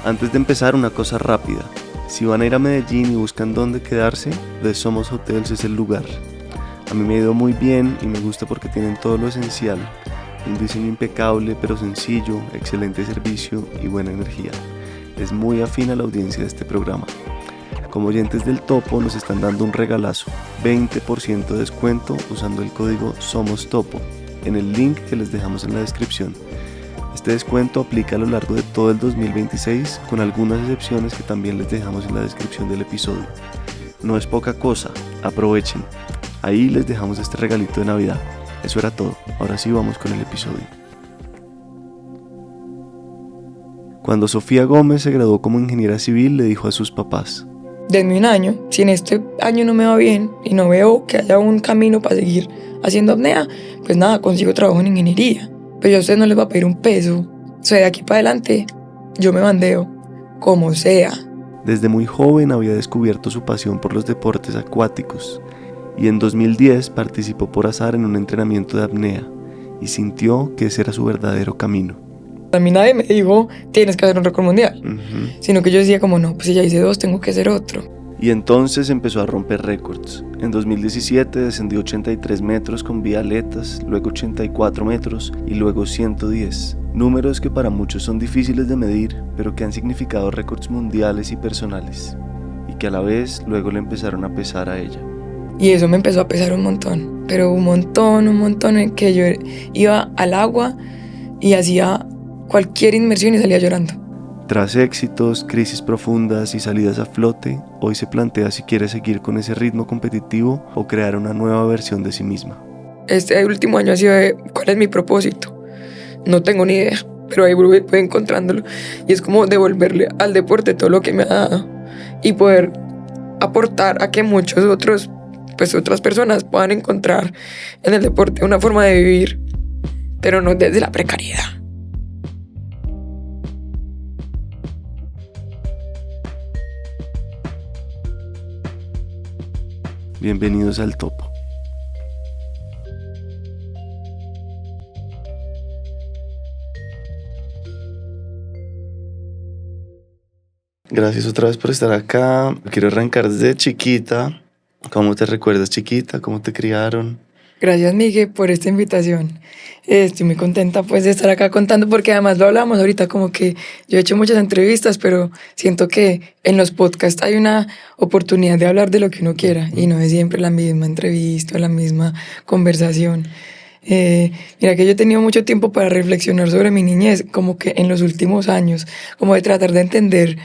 Antes de empezar, una cosa rápida. Si van a ir a Medellín y buscan dónde quedarse, The Somos Hotels es el lugar. A mí me ha ido muy bien y me gusta porque tienen todo lo esencial. Un diseño impecable pero sencillo, excelente servicio y buena energía. Es muy afín a la audiencia de este programa. Como oyentes del Topo nos están dando un regalazo, 20% de descuento usando el código SOMOSTOPO en el link que les dejamos en la descripción. Este descuento aplica a lo largo de todo el 2026 con algunas excepciones que también les dejamos en la descripción del episodio. No es poca cosa, aprovechen. Ahí les dejamos este regalito de Navidad. Eso era todo, ahora sí vamos con el episodio. Cuando Sofía Gómez se graduó como ingeniera civil, le dijo a sus papás: denme un año, si en este año no me va bien y no veo que haya un camino para seguir haciendo apnea, pues nada, consigo trabajo en ingeniería. Pero yo a ustedes no les va a pedir un peso. O sea, de aquí para adelante, yo me bandeo, como sea. Desde muy joven había descubierto su pasión por los deportes acuáticos y en 2010 participó por azar en un entrenamiento de apnea y sintió que ese era su verdadero camino. A mí nadie me dijo, tienes que hacer un récord mundial, sino que yo decía como no, pues si ya hice 2, tengo que hacer otro. Y entonces empezó a romper récords. En 2017 descendió 83 metros con vialetas, luego 84 metros y luego 110. Números que para muchos son difíciles de medir, pero que han significado récords mundiales y personales. Y que a la vez luego le empezaron a pesar a ella. Y eso me empezó a pesar un montón, pero un montón en que yo iba al agua y hacía cualquier inmersión y salía llorando. Tras éxitos, crisis profundas y salidas a flote, hoy se plantea si quiere seguir con ese ritmo competitivo o crear una nueva versión de sí misma. Este último año ha sido de ¿cuál es mi propósito? No tengo ni idea, pero ahí voy encontrándolo. Y es como devolverle al deporte todo lo que me ha dado y poder aportar a que muchos otros, pues otras personas puedan encontrar en el deporte una forma de vivir, pero no desde la precariedad. Bienvenidos al Topo. Gracias otra vez por estar acá. Quiero arrancar desde chiquita. ¿Cómo te recuerdas, chiquita? ¿Cómo te criaron? Gracias, Miguel, por esta invitación. Estoy muy contenta pues de estar acá contando porque además lo hablamos ahorita como que yo he hecho muchas entrevistas, pero siento que en los podcasts hay una oportunidad de hablar de lo que uno quiera y no es siempre la misma entrevista o la misma conversación. Mira que yo he tenido mucho tiempo para reflexionar sobre mi niñez, como que en los últimos años, como de tratar de entender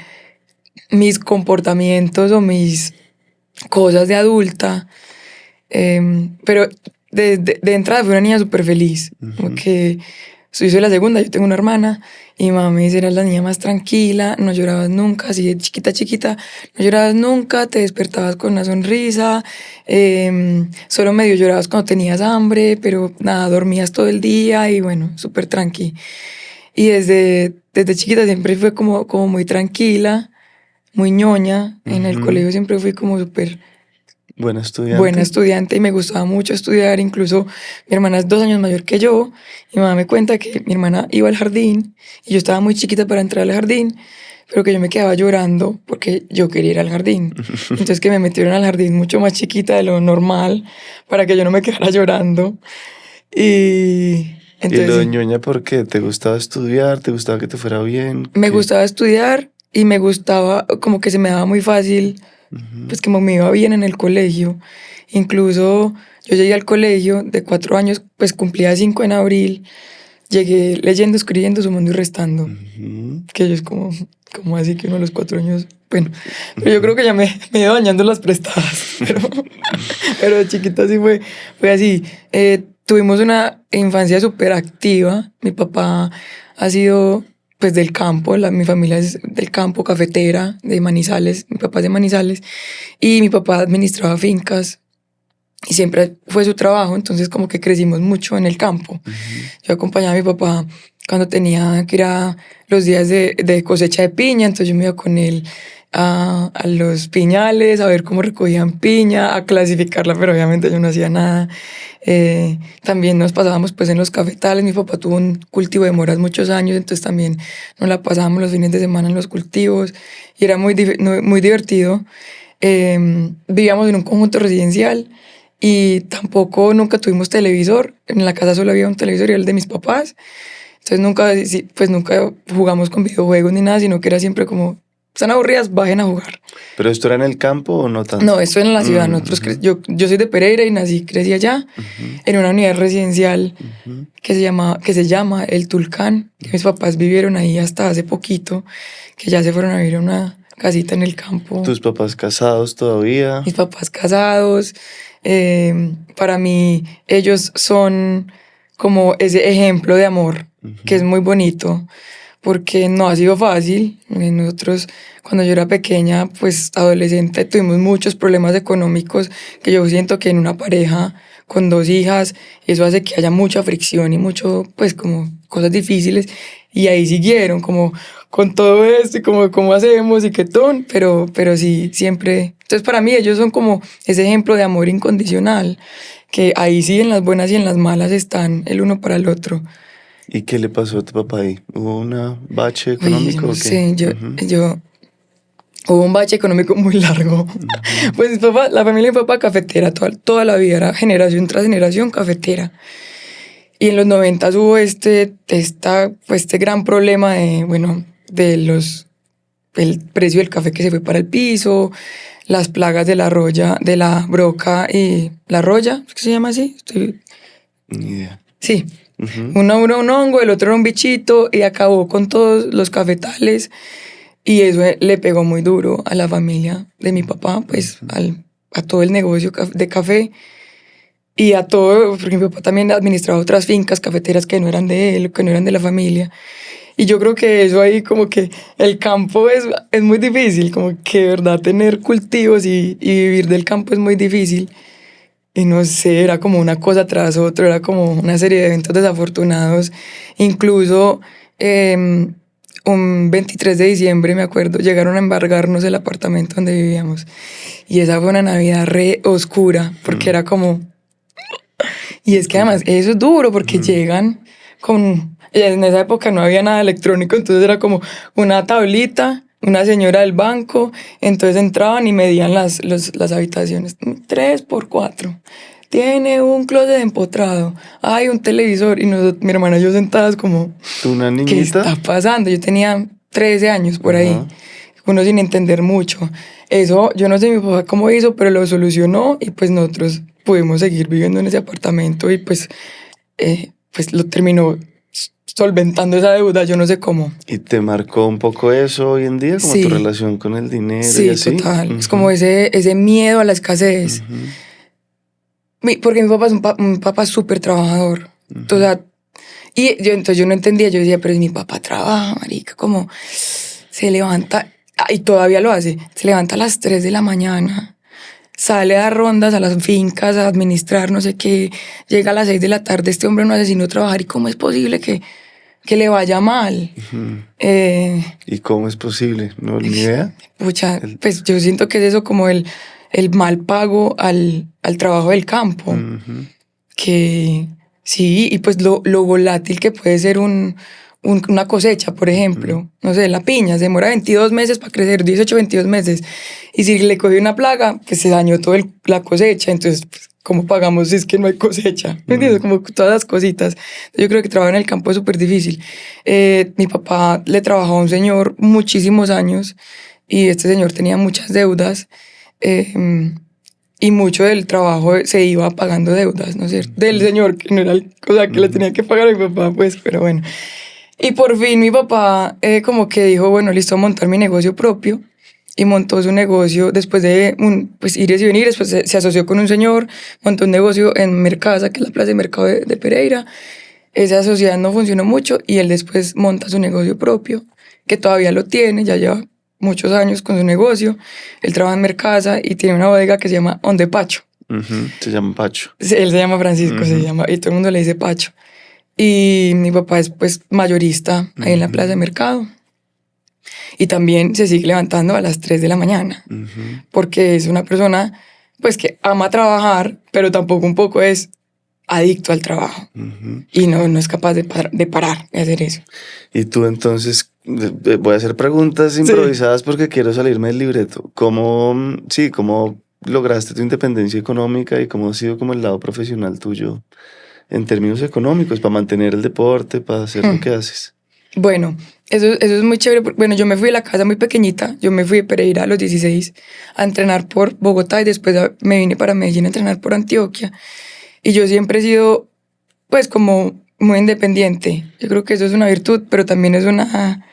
mis comportamientos o mis cosas de adulta, pero de entrada fui una niña súper feliz, como que soy la segunda, yo tengo una hermana y mi mamá me dice, eras la niña más tranquila, no llorabas nunca, así de chiquita, no llorabas nunca, te despertabas con una sonrisa, solo medio llorabas cuando tenías hambre, pero nada, dormías todo el día y bueno, súper tranqui. Y desde chiquita siempre fue como muy tranquila, muy ñoña, en el colegio siempre fui como súper buena estudiante y me gustaba mucho estudiar. Incluso mi hermana es 2 años mayor que yo. Mi mamá me cuenta que mi hermana iba al jardín y yo estaba muy chiquita para entrar al jardín, pero que yo me quedaba llorando porque yo quería ir al jardín. Entonces que me metieron al jardín mucho más chiquita de lo normal para que yo no me quedara llorando. Y entonces, ¿y lo de ñoña por qué? ¿Te gustaba estudiar? ¿Te gustaba que te fuera bien? Me gustaba estudiar y me gustaba como que se me daba muy fácil. Pues como me iba bien en el colegio, incluso yo llegué al colegio de 4 años, pues cumplía 5 en abril, llegué leyendo, escribiendo, sumando y restando, que yo es como así que uno a los 4 años, bueno, pero yo creo que ya me iba dañando las prestadas, pero de chiquita sí fue así. Tuvimos una infancia súper activa, mi papá ha sido pues del campo, mi familia es del campo, cafetera, de Manizales, mi papá es de Manizales, y mi papá administraba fincas, y siempre fue su trabajo, entonces como que crecimos mucho en el campo. Yo acompañaba a mi papá cuando tenía que ir a los días de cosecha de piña, entonces yo me iba con él a los piñales, a ver cómo recogían piña, a clasificarla, pero obviamente yo no hacía nada. También nos pasábamos pues en los cafetales. Mi papá tuvo un cultivo de moras muchos años, entonces también nos la pasábamos los fines de semana en los cultivos y era muy divertido. Vivíamos en un conjunto residencial y tampoco nunca tuvimos televisor. En la casa solo había un televisor y era el de mis papás. Entonces nunca jugamos con videojuegos ni nada, sino que era siempre como, están aburridas, bajen a jugar. ¿Pero esto era en el campo o no tanto? No, esto en la ciudad. Yo soy de Pereira y crecí allá, en una unidad residencial que se llama El Tulcán, que mis papás vivieron ahí hasta hace poquito, que ya se fueron a vivir a una casita en el campo. ¿Tus papás casados todavía? Mis papás casados. Para mí, ellos son como ese ejemplo de amor, que es muy bonito, porque no ha sido fácil. Nosotros, cuando yo era pequeña, pues adolescente, tuvimos muchos problemas económicos que yo siento que en una pareja con 2 hijas, eso hace que haya mucha fricción y mucho, pues como cosas difíciles. Y ahí siguieron como con todo esto y como cómo hacemos y qué ton, pero sí, siempre. Entonces para mí ellos son como ese ejemplo de amor incondicional, que ahí sí en las buenas y en las malas están el uno para el otro. ¿Y qué le pasó a tu papá ahí? ¿Hubo un bache económico? Yo no o qué? sé, hubo un bache económico muy largo. Pues la familia de mi papá cafetera, toda la vida era generación tras generación cafetera. Y en los 90 hubo este gran problema el precio del café que se fue para el piso, las plagas de de la broca y la roya, ¿es que se llama así? Ni idea. Sí. Uno era un hongo, el otro era un bichito y acabó con todos los cafetales y eso le pegó muy duro a la familia de mi papá, pues a todo el negocio de café y a todo, porque mi papá también administraba otras fincas cafeteras que no eran de él, que no eran de la familia. Y yo creo que eso ahí como que el campo es muy difícil, como que de verdad tener cultivos y vivir del campo es muy difícil. Y no sé, era como una cosa tras otra, era como una serie de eventos desafortunados. Incluso un 23 de diciembre, me acuerdo, llegaron a embargarnos el apartamento donde vivíamos. Y esa fue una Navidad re oscura, porque era como... Y es que además eso es duro, porque llegan con... En esa época no había nada electrónico, entonces era como una tablita, una señora del banco, entonces entraban y medían las habitaciones, 3x4. Tiene un closet empotrado, hay un televisor, y mi hermana y yo sentadas como... ¿Tú una niñita? ¿Qué está pasando? Yo tenía 13 años por ahí, uno sin entender mucho. Eso, yo no sé mi papá cómo hizo, pero lo solucionó y pues nosotros pudimos seguir viviendo en ese apartamento y pues lo terminó solventando esa deuda, yo no sé cómo. ¿Y te marcó un poco eso hoy en día? Como tu relación con el dinero sí, y así. Total. Es como ese miedo a la escasez. Porque mi papá es un papá súper trabajador. O sea, entonces yo no entendía, yo decía, pero si mi papá trabaja, marica, como se levanta, y todavía lo hace, se levanta a las 3 de la mañana, sale a dar rondas a las fincas, a administrar no sé qué, llega a las 6 de la tarde, este hombre no hace sino trabajar, ¿y cómo es posible que le vaya mal? ¿Y cómo es posible? ¿No, ni idea? Pucha, pues yo siento que es eso como el mal pago al trabajo del campo. Que sí, y pues lo volátil que puede ser una cosecha, por ejemplo. No sé, la piña se demora 22 meses para crecer, 18, 22 meses. Y si le cogió una plaga, pues se dañó toda la cosecha. Entonces, pues, ¿cómo pagamos si es que no hay cosecha? ¿Me entiendes? Como todas las cositas. Yo creo que trabajar en el campo es súper difícil. Mi papá le trabajó a un señor muchísimos años y este señor tenía muchas deudas. Y mucho del trabajo se iba pagando deudas, ¿no es cierto? Del señor, que no era que le tenía que pagar a mi papá, pues, pero bueno. Y por fin mi papá como que dijo, bueno, listo, montar mi negocio propio. Y montó su negocio después de pues, ir y venir. Después se asoció con un señor, montó un negocio en Mercasa, que es la plaza de mercado de Pereira. Esa sociedad no funcionó mucho y él después monta su negocio propio, que todavía lo tiene, ya lleva muchos años con su negocio. Él trabaja en Mercasa y tiene una bodega que se llama Onde Pacho. Se llama Pacho. Él se llama Francisco, se llama, y todo el mundo le dice Pacho. Y mi papá es pues mayorista ahí en la plaza de mercado. y también se sigue levantando a las 3 de la mañana, porque es una persona pues que ama trabajar, pero tampoco un poco es adicto al trabajo y no es capaz de parar de hacer eso. Y tú entonces, voy a hacer preguntas improvisadas porque quiero salirme del libreto. ¿Cómo lograste tu independencia económica y cómo ha sido como el lado profesional tuyo en términos económicos para mantener el deporte, para hacer lo que haces? Bueno, eso es muy chévere. Bueno, yo me fui de la casa muy pequeñita. Yo me fui de Pereira a los 16 a entrenar por Bogotá y después me vine para Medellín a entrenar por Antioquia. Y yo siempre he sido, pues, como muy independiente. Yo creo que eso es una virtud, pero también es una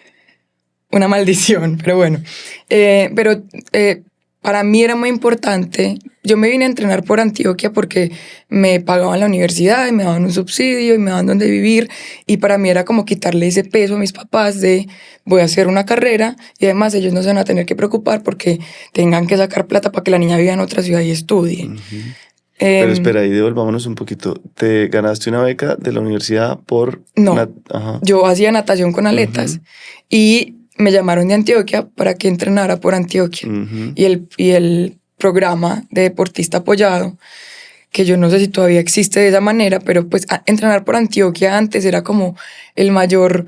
maldición. Pero bueno, para mí era muy importante. Yo me vine a entrenar por Antioquia porque me pagaban la universidad y me daban un subsidio y me daban donde vivir. Y para mí era como quitarle ese peso a mis papás de voy a hacer una carrera y además ellos no se van a tener que preocupar porque tengan que sacar plata para que la niña viva en otra ciudad y estudie. Pero espera, ahí devolvámonos un poquito. ¿Te ganaste una beca de la universidad por...? No, yo hacía natación con aletas y me llamaron de Antioquia para que entrenara por Antioquia. Y el programa de deportista apoyado, que yo no sé si todavía existe de esa manera, pero pues entrenar por Antioquia antes era como el mayor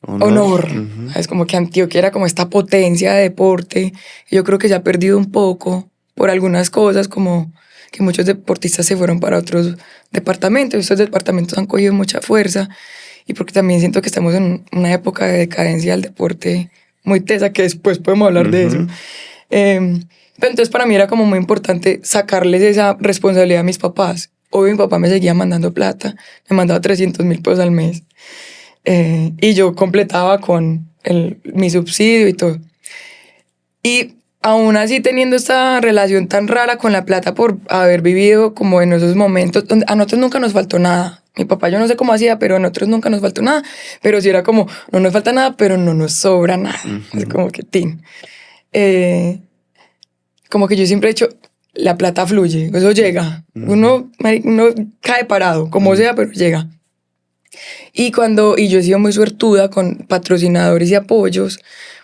honor. Es como que Antioquia era como esta potencia de deporte. Yo creo que se ha perdido un poco por algunas cosas, como que muchos deportistas se fueron para otros departamentos. Estos departamentos han cogido mucha fuerza y porque también siento que estamos en una época de decadencia del deporte muy tesa, que después podemos hablar de eso. Pero entonces para mí era como muy importante sacarles esa responsabilidad a mis papás. Obvio, mi papá me seguía mandando plata, me mandaba 300.000 pesos al mes y yo completaba con mi subsidio y todo. Y aún así teniendo esta relación tan rara con la plata por haber vivido como en esos momentos donde a nosotros nunca nos faltó nada. Mi papá yo no sé cómo hacía, pero a nosotros nunca nos faltó nada. Pero sí era como, no nos falta nada, pero no nos sobra nada. Es como que, como que yo siempre he dicho, la plata fluye, eso llega. Uno cae parado, como sea, pero llega. Y yo he sido muy suertuda con patrocinadores y apoyos,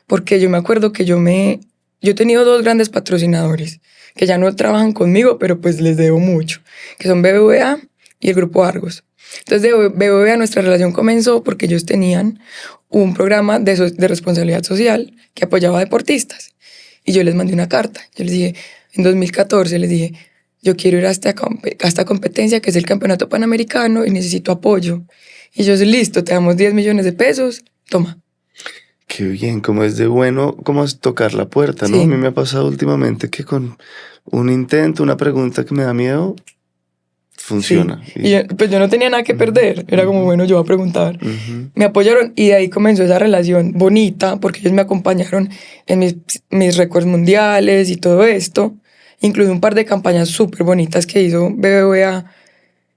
porque yo me acuerdo que yo he tenido 2 grandes patrocinadores que ya no trabajan conmigo, pero pues les debo mucho, que son BBVA y el Grupo Argos. Entonces de BBVA nuestra relación comenzó porque ellos tenían un programa de responsabilidad social que apoyaba a deportistas. Y yo les mandé una carta. Yo les dije, en 2014 les dije, yo quiero ir a esta competencia que es el Campeonato Panamericano y necesito apoyo. Y ellos, listo, te damos 10 millones de pesos, toma. Qué bien, como es de bueno, como es tocar la puerta, ¿no? Sí. A mí me ha pasado últimamente que con un intento, una pregunta que me da miedo, funciona. Sí. Y yo no tenía nada que perder, era como, bueno, yo voy a preguntar. Me apoyaron y de ahí comenzó esa relación bonita, porque ellos me acompañaron en mis récords mundiales y todo esto, incluso un par de campañas súper bonitas que hizo BBVA,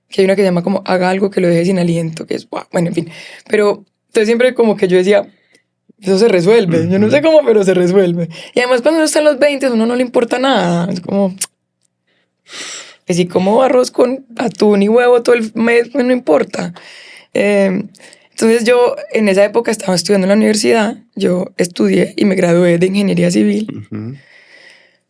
que hay una que se llama como haga algo que lo deje sin aliento, que es wow, bueno, en fin. Pero entonces siempre como que yo decía, eso se resuelve. Yo no sé cómo, pero se resuelve. Y además cuando uno está en los 20, a uno no le importa nada. Es como, que si como arroz con atún y huevo todo el mes, pues no importa. Entonces yo en esa época estaba estudiando en la universidad. Yo estudié y me gradué de ingeniería civil.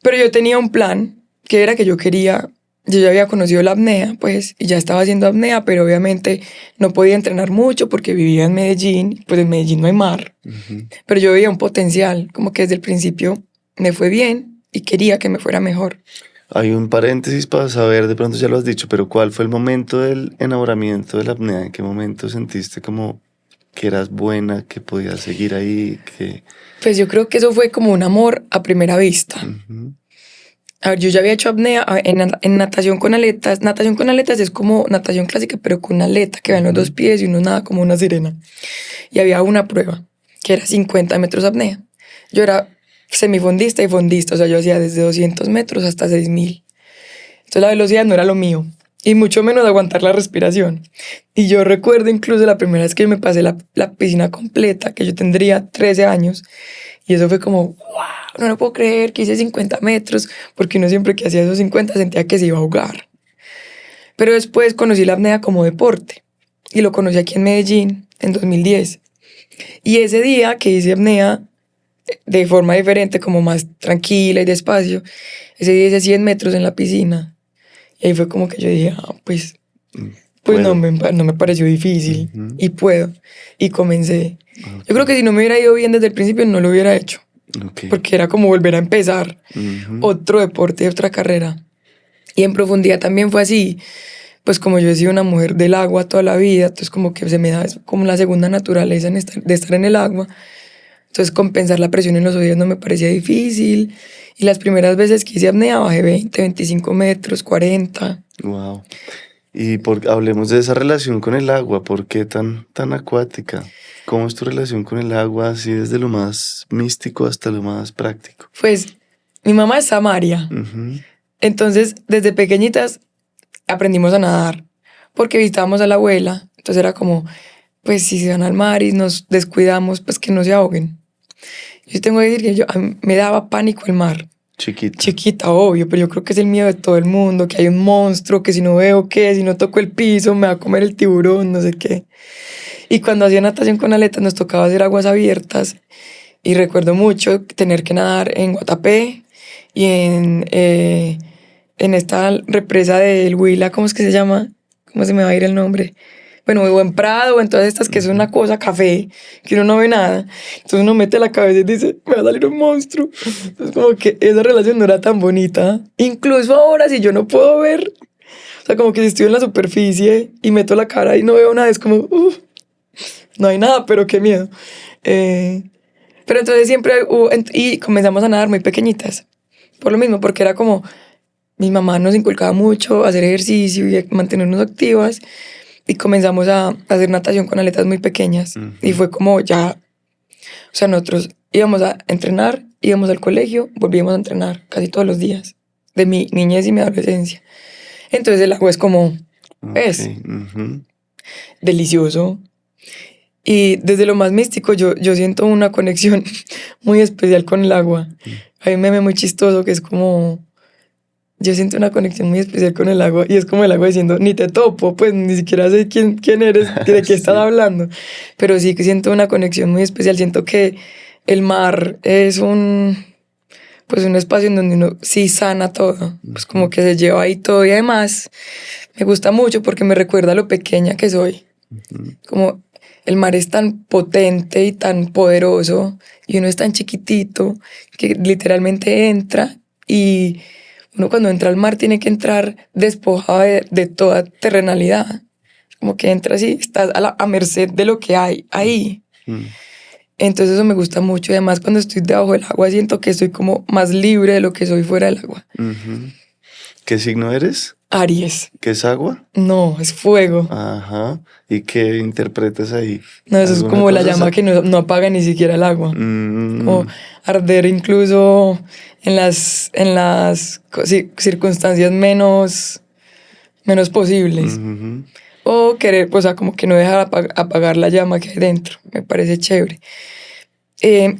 Pero yo tenía un plan, que era que yo ya había conocido la apnea, pues, y ya estaba haciendo apnea, pero obviamente no podía entrenar mucho porque vivía en Medellín, pues en Medellín no hay mar. Pero yo veía un potencial, como que desde el principio me fue bien y quería que me fuera mejor. Hay un paréntesis para saber, de pronto ya lo has dicho, pero ¿cuál fue el momento del enamoramiento de la apnea? ¿En qué momento sentiste como que eras buena, que podías seguir ahí? Pues yo creo que eso fue como un amor a primera vista. A ver, yo ya había hecho apnea en natación con aletas. Natación con aletas es como natación clásica, pero con aleta, que va en los 2 pies y uno nada como una sirena. Y había una prueba, que era 50 metros apnea. Yo era semifondista y fondista, o sea, yo hacía desde 200 metros hasta 6.000. Entonces la velocidad no era lo mío, y mucho menos aguantar la respiración. Y yo recuerdo incluso la primera vez que me pasé la piscina completa, que yo tendría 13 años, y eso fue como, wow, no lo puedo creer que hice 50 metros, porque uno siempre que hacía esos 50 sentía que se iba a ahogar. Pero después conocí la apnea como deporte, y lo conocí aquí en Medellín en 2010. Y ese día que hice apnea, de forma diferente, como más tranquila y despacio. Ese día hice 100 metros en la piscina. Y ahí fue como que yo dije, pues no me pareció difícil y puedo. Y comencé. Okay. Yo creo que si no me hubiera ido bien desde el principio no lo hubiera hecho. Okay. Porque era como volver a empezar otro deporte, otra carrera. Y en profundidad también fue así. Pues como yo he sido una mujer del agua toda la vida, entonces como que se me da como la segunda naturaleza de estar en el agua. Entonces compensar la presión en los oídos no me parecía difícil. Y las primeras veces que hice apnea bajé 20, 25 metros, 40. Wow. Y hablemos de esa relación con el agua. ¿Por qué tan acuática? ¿Cómo es tu relación con el agua, así desde lo más místico hasta lo más práctico? Pues mi mamá es samaria. Entonces desde pequeñitas aprendimos a nadar porque visitábamos a la abuela. Entonces era como, pues si se van al mar y nos descuidamos, pues que no se ahoguen. Yo tengo que decir que a mí me daba pánico el mar. Chiquita, obvio, pero yo creo que es el miedo de todo el mundo, que hay un monstruo, que si no veo qué, si no toco el piso, me va a comer el tiburón, no sé qué. Y cuando hacía natación con aletas nos tocaba hacer aguas abiertas y recuerdo mucho tener que nadar en Guatapé y en esta represa del Huila, ¿cómo es que se llama? ¿Cómo se me va a ir el nombre? Bueno, o en Prado, o en todas estas que es una cosa café, que uno no ve nada. Entonces uno mete la cabeza y dice, me va a salir un monstruo. Entonces como que esa relación no era tan bonita. Incluso ahora, si yo no puedo ver, o sea, como que si estoy en la superficie y meto la cara y no veo nada, es como, no hay nada, pero qué miedo. Pero entonces siempre, y comenzamos a nadar muy pequeñitas. Por lo mismo, porque era como, mi mamá nos inculcaba mucho hacer ejercicio y mantenernos activas. Y comenzamos a hacer natación con aletas muy pequeñas. Y fue como ya, o sea, nosotros íbamos a entrenar, íbamos al colegio, volvíamos a entrenar casi todos los días, de mi niñez y mi adolescencia. Entonces el agua es como, es delicioso. Y desde lo más místico yo siento una conexión muy especial con el agua. Hay un meme muy chistoso que es como... Yo siento una conexión muy especial con el agua y es como el agua diciendo, ni te topo, pues ni siquiera sé quién eres, de qué estás hablando. Pero sí que siento una conexión muy especial. Siento que el mar es un espacio en donde uno sí sana todo. Pues como que se lleva ahí todo y además me gusta mucho porque me recuerda lo pequeña que soy. Como el mar es tan potente y tan poderoso y uno es tan chiquitito que literalmente entra y... Uno cuando entra al mar tiene que entrar despojado de toda terrenalidad. Como que entra así, estás a merced de lo que hay ahí. Entonces eso me gusta mucho. Y además cuando estoy debajo del agua siento que estoy como más libre de lo que soy fuera del agua. ¿Qué signo eres? Aries. ¿Qué es agua? No, es fuego. Ajá. ¿Y qué interpretas ahí? No, eso es como la llama que no apaga ni siquiera el agua. Como arder incluso en las circunstancias menos posibles. O querer, o sea, como que no dejar apagar la llama que hay dentro. Me parece chévere.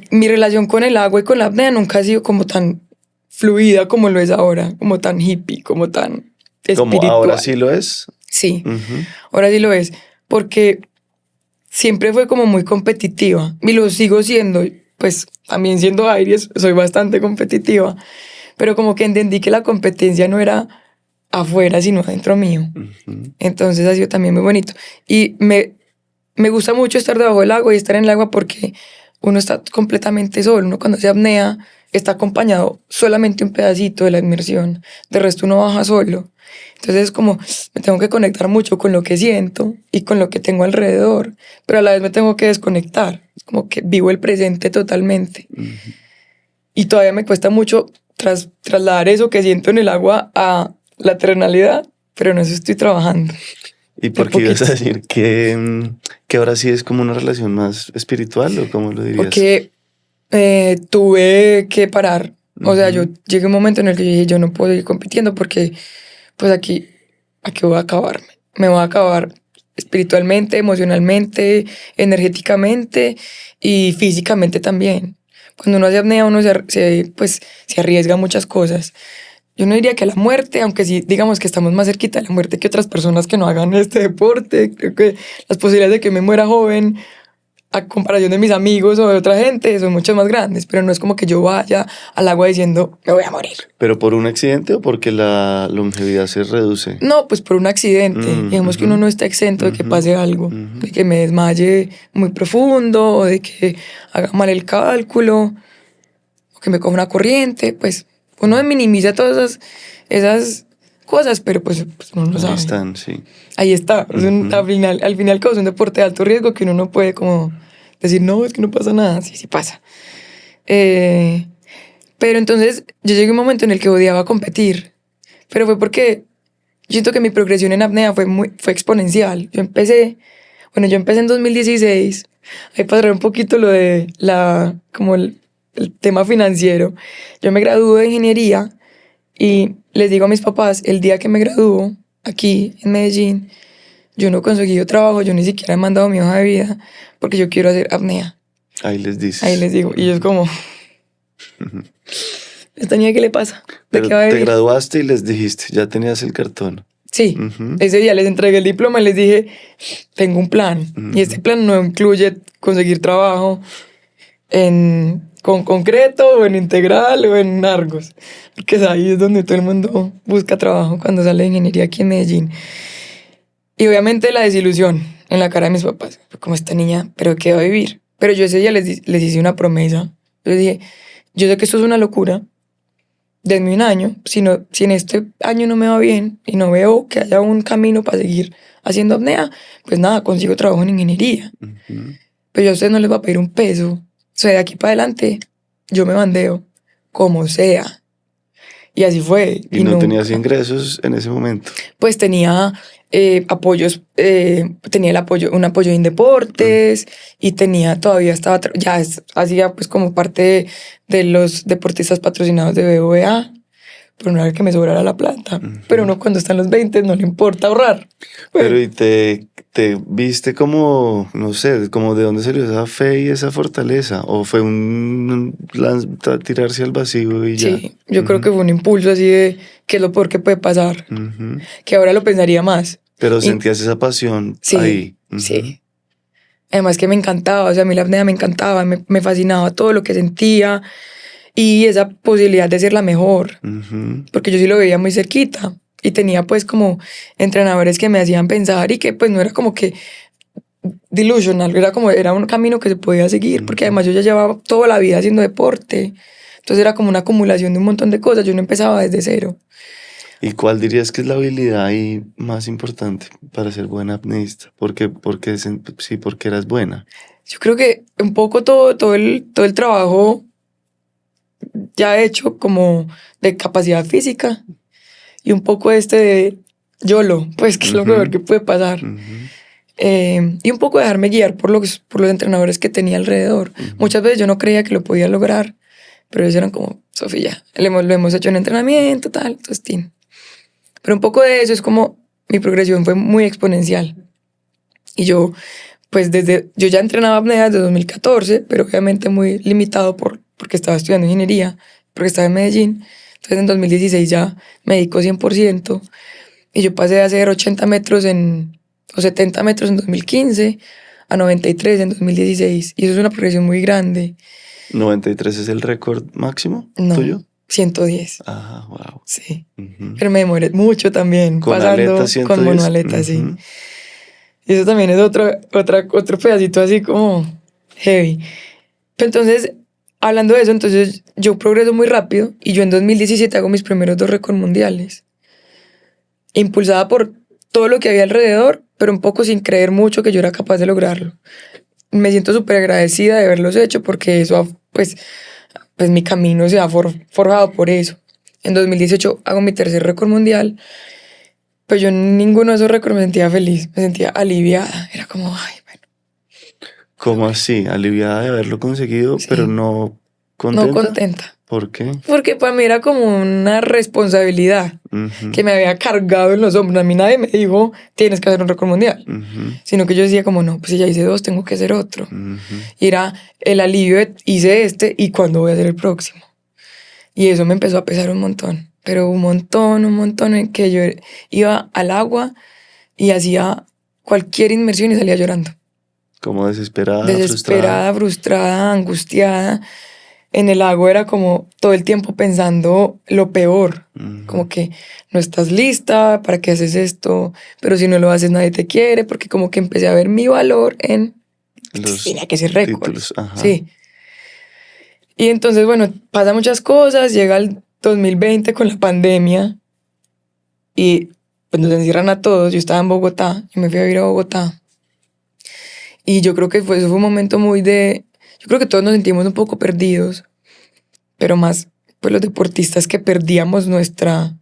Mi relación con el agua y con la apnea nunca ha sido como tan fluida como lo es ahora, como tan hippie, como tan espiritual. ¿Como ahora sí lo es? Sí, ahora sí lo es, porque siempre fue como muy competitiva y lo sigo siendo, pues también siendo Aries soy bastante competitiva, pero como que entendí que la competencia no era afuera sino adentro mío. Entonces ha sido también muy bonito y me gusta mucho estar debajo del agua y estar en el agua porque uno está completamente solo. Uno cuando se apnea está acompañado solamente un pedacito de la inmersión, de resto uno baja solo. Entonces es como, me tengo que conectar mucho con lo que siento y con lo que tengo alrededor, pero a la vez me tengo que desconectar. Es como que vivo el presente totalmente. Y todavía me cuesta mucho trasladar eso que siento en el agua a la terrenalidad, pero en eso estoy trabajando. ¿Y por qué ibas a decir que ahora sí es como una relación más espiritual o cómo lo dirías? Porque tuve que parar. O sea, yo llegué a un momento en el que yo dije, yo no puedo ir compitiendo porque pues aquí voy a acabarme. Me voy a acabar espiritualmente, emocionalmente, energéticamente y físicamente también. Cuando uno hace apnea, uno se arriesga a muchas cosas. Yo no diría que a la muerte, aunque sí digamos que estamos más cerquita de la muerte que otras personas que no hagan este deporte. Creo que las posibilidades de que me muera joven a comparación de mis amigos o de otra gente, son mucho más grandes, pero no es como que yo vaya al agua diciendo, me voy a morir. ¿Pero por un accidente o porque la longevidad se reduce? No, pues por un accidente. Digamos que uno no está exento de que pase algo, de que me desmaye muy profundo, o de que haga mal el cálculo, o que me coja una corriente, pues uno minimiza todas esas cosas, pero pues uno no sabe. Ahí están, sí. Ahí está. Al final causa un deporte de alto riesgo que uno no puede como decir, no, es que no pasa nada. Sí, sí pasa. Pero entonces yo llegué a un momento en el que odiaba competir, pero fue porque yo siento que mi progresión en apnea fue exponencial. Yo empecé en 2016, ahí para un poquito lo de como el tema financiero. Yo me gradué de ingeniería y les digo a mis papás, el día que me gradúo, aquí en Medellín, yo no he conseguido trabajo, yo ni siquiera he mandado mi hoja de vida, porque yo quiero hacer apnea. Ahí les dices. Ahí les digo, y ellos como, ¿esta niña qué le pasa? ¿De Pero qué va a te vivir? graduaste y les dijiste, ya tenías el cartón. Sí, ese día les entregué el diploma y les dije, tengo un plan. Y este plan no incluye conseguir trabajo con concreto o en integral o en Argos. Porque ahí es donde todo el mundo busca trabajo cuando sale de ingeniería aquí en Medellín. Y obviamente la desilusión en la cara de mis papás. Como esta niña, ¿pero qué va a vivir? Pero yo ese día les hice una promesa. Yo les dije, yo sé que esto es una locura. Denme un año. Si en este año no me va bien y no veo que haya un camino para seguir haciendo apnea, pues nada, consigo trabajo en ingeniería. Pero yo a ustedes no les va a pedir un peso. O sea, de aquí para adelante, yo me bandeo como sea. Y así fue. ¿Y no tenías ingresos en ese momento? Pues tenía apoyos, tenía un apoyo de Indeportes y todavía hacía pues como parte de los deportistas patrocinados de BBVA, pero no era que me sobrara la plata. Pero uno cuando está en los 20 no le importa ahorrar. Pero ¿y te viste como, no sé, como de dónde salió esa fe y esa fortaleza? ¿O fue tirarse al vacío y ya? Sí, yo creo que fue un impulso así de qué es lo peor que puede pasar, que ahora lo pensaría más. Pero sentías esa pasión ahí. Sí. Además que me encantaba, o sea, a mí la apnea me encantaba, me fascinaba todo lo que sentía y esa posibilidad de ser la mejor, porque yo sí lo veía muy cerquita y tenía pues como entrenadores que me hacían pensar y que pues no era como que delusional, era un camino que se podía seguir, porque además yo ya llevaba toda la vida haciendo deporte, entonces era como una acumulación de un montón de cosas, yo no empezaba desde cero. ¿Y cuál dirías que es la habilidad ahí más importante para ser buena apneísta? Porque eras buena. Yo creo que un poco todo el trabajo ya hecho como de capacidad física y un poco de YOLO, pues que es lo peor que puede pasar. Y un poco dejarme guiar por los entrenadores que tenía alrededor. Muchas veces yo no creía que lo podía lograr, pero ellos eran como, Sofía, lo hemos hecho en entrenamiento, tal, tostín. Pero un poco de eso es como mi progresión fue muy exponencial. Y yo, pues yo ya entrenaba apnea desde 2014, pero obviamente muy limitado porque estaba estudiando ingeniería, porque estaba en Medellín. Entonces en 2016 ya me dedico 100%. Y yo pasé de hacer 80 metros o 70 metros en 2015 a 93 en 2016. Y eso es una progresión muy grande. ¿93 es el récord máximo tuyo? 110. Ah, wow. Sí. Pero me demoré mucho también con pasando aleta 110. con monoaleta, sí. Y eso también es otro pedacito así como heavy. Pero entonces, hablando de eso, entonces yo progreso muy rápido y yo en 2017 hago mis primeros 2 récords mundiales. Impulsada por todo lo que había alrededor, pero un poco sin creer mucho que yo era capaz de lograrlo. Me siento súper agradecida de haberlos hecho porque eso, pues mi camino se ha forjado por eso. En 2018 hago mi 3er récord mundial, pero yo en ninguno de esos récords me sentía feliz, me sentía aliviada. Era como, ay, bueno. ¿Cómo así? Aliviada de haberlo conseguido, sí, pero no contenta. No contenta. ¿Por qué? Porque para mí era como una responsabilidad que me había cargado en los hombros. A mí nadie me dijo, tienes que hacer un récord mundial. Sino que yo decía como, no, pues si ya hice 2, tengo que hacer otro. Y era el alivio de, hice este, ¿y cuándo voy a hacer el próximo? Y eso me empezó a pesar un montón. Pero un montón en que yo iba al agua y hacía cualquier inmersión y salía llorando. Como desesperada, desesperada, frustrada, angustiada. En el lago era como todo el tiempo pensando lo peor, como que no estás lista, ¿para qué haces esto? Pero si no lo haces nadie te quiere, porque como que empecé a ver mi valor en los tenía que ser récords. títulos. Ajá. Sí. Y entonces, bueno, pasan muchas cosas, llega el 2020 con la pandemia y pues nos encierran a todos. Yo estaba en Bogotá, yo me fui a vivir a Bogotá. Y yo creo que eso fue un momento yo creo que todos nos sentimos un poco perdidos, pero más pues los deportistas que perdíamos nuestro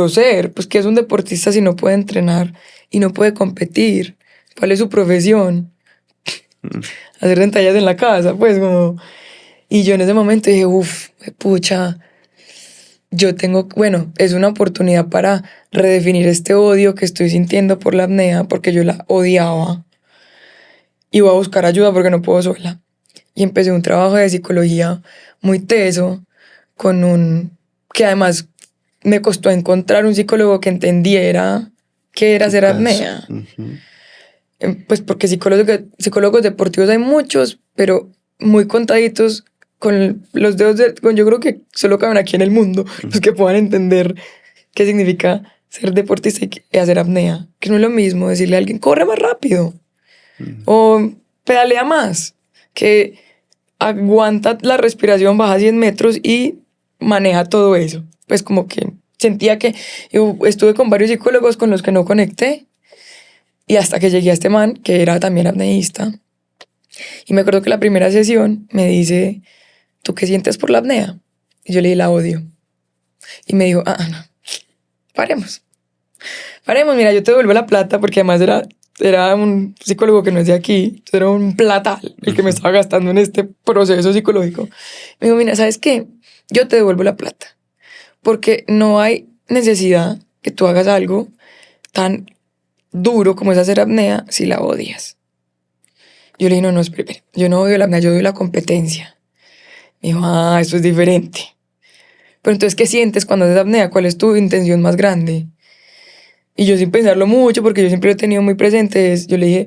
ser, pues que es un deportista si no puede entrenar y no puede competir. ¿Cuál es su profesión? Hacer rentallas en la casa, pues como... Y yo en ese momento dije, uff, pucha, bueno, es una oportunidad para redefinir este odio que estoy sintiendo por la apnea, porque yo la odiaba. Y voy a buscar ayuda porque no puedo sola. Y empecé un trabajo de psicología muy teso, que además me costó encontrar un psicólogo que entendiera qué era hacer apnea. Pues porque psicólogos deportivos hay muchos, pero muy contaditos con los dedos yo creo que solo caben aquí en el mundo los que puedan entender qué significa ser deportista y hacer apnea. Que no es lo mismo decirle a alguien, corre más rápido o pedalea más, que aguanta la respiración, baja 100 metros y maneja todo eso. Pues como que sentía que yo estuve con varios psicólogos con los que no conecté y hasta que llegué a este man, que era también apneísta. Y me acuerdo que la primera sesión me dice, ¿tú qué sientes por la apnea? Y yo le dije, la odio. Y me dijo, no, paremos. Paremos, mira, yo te devuelvo la plata, porque además era un psicólogo que no es de aquí, era un platal el que me estaba gastando en este proceso psicológico. Me dijo, mira, ¿sabes qué? Yo te devuelvo la plata, porque no hay necesidad que tú hagas algo tan duro como es hacer apnea si la odias. Yo le dije, no, espere, yo no odio la apnea, yo odio la competencia. Me dijo, eso es diferente. Pero entonces, ¿qué sientes cuando haces apnea? ¿Cuál es tu intención más grande? Y yo sin pensarlo mucho, porque yo siempre lo he tenido muy presente, yo le dije,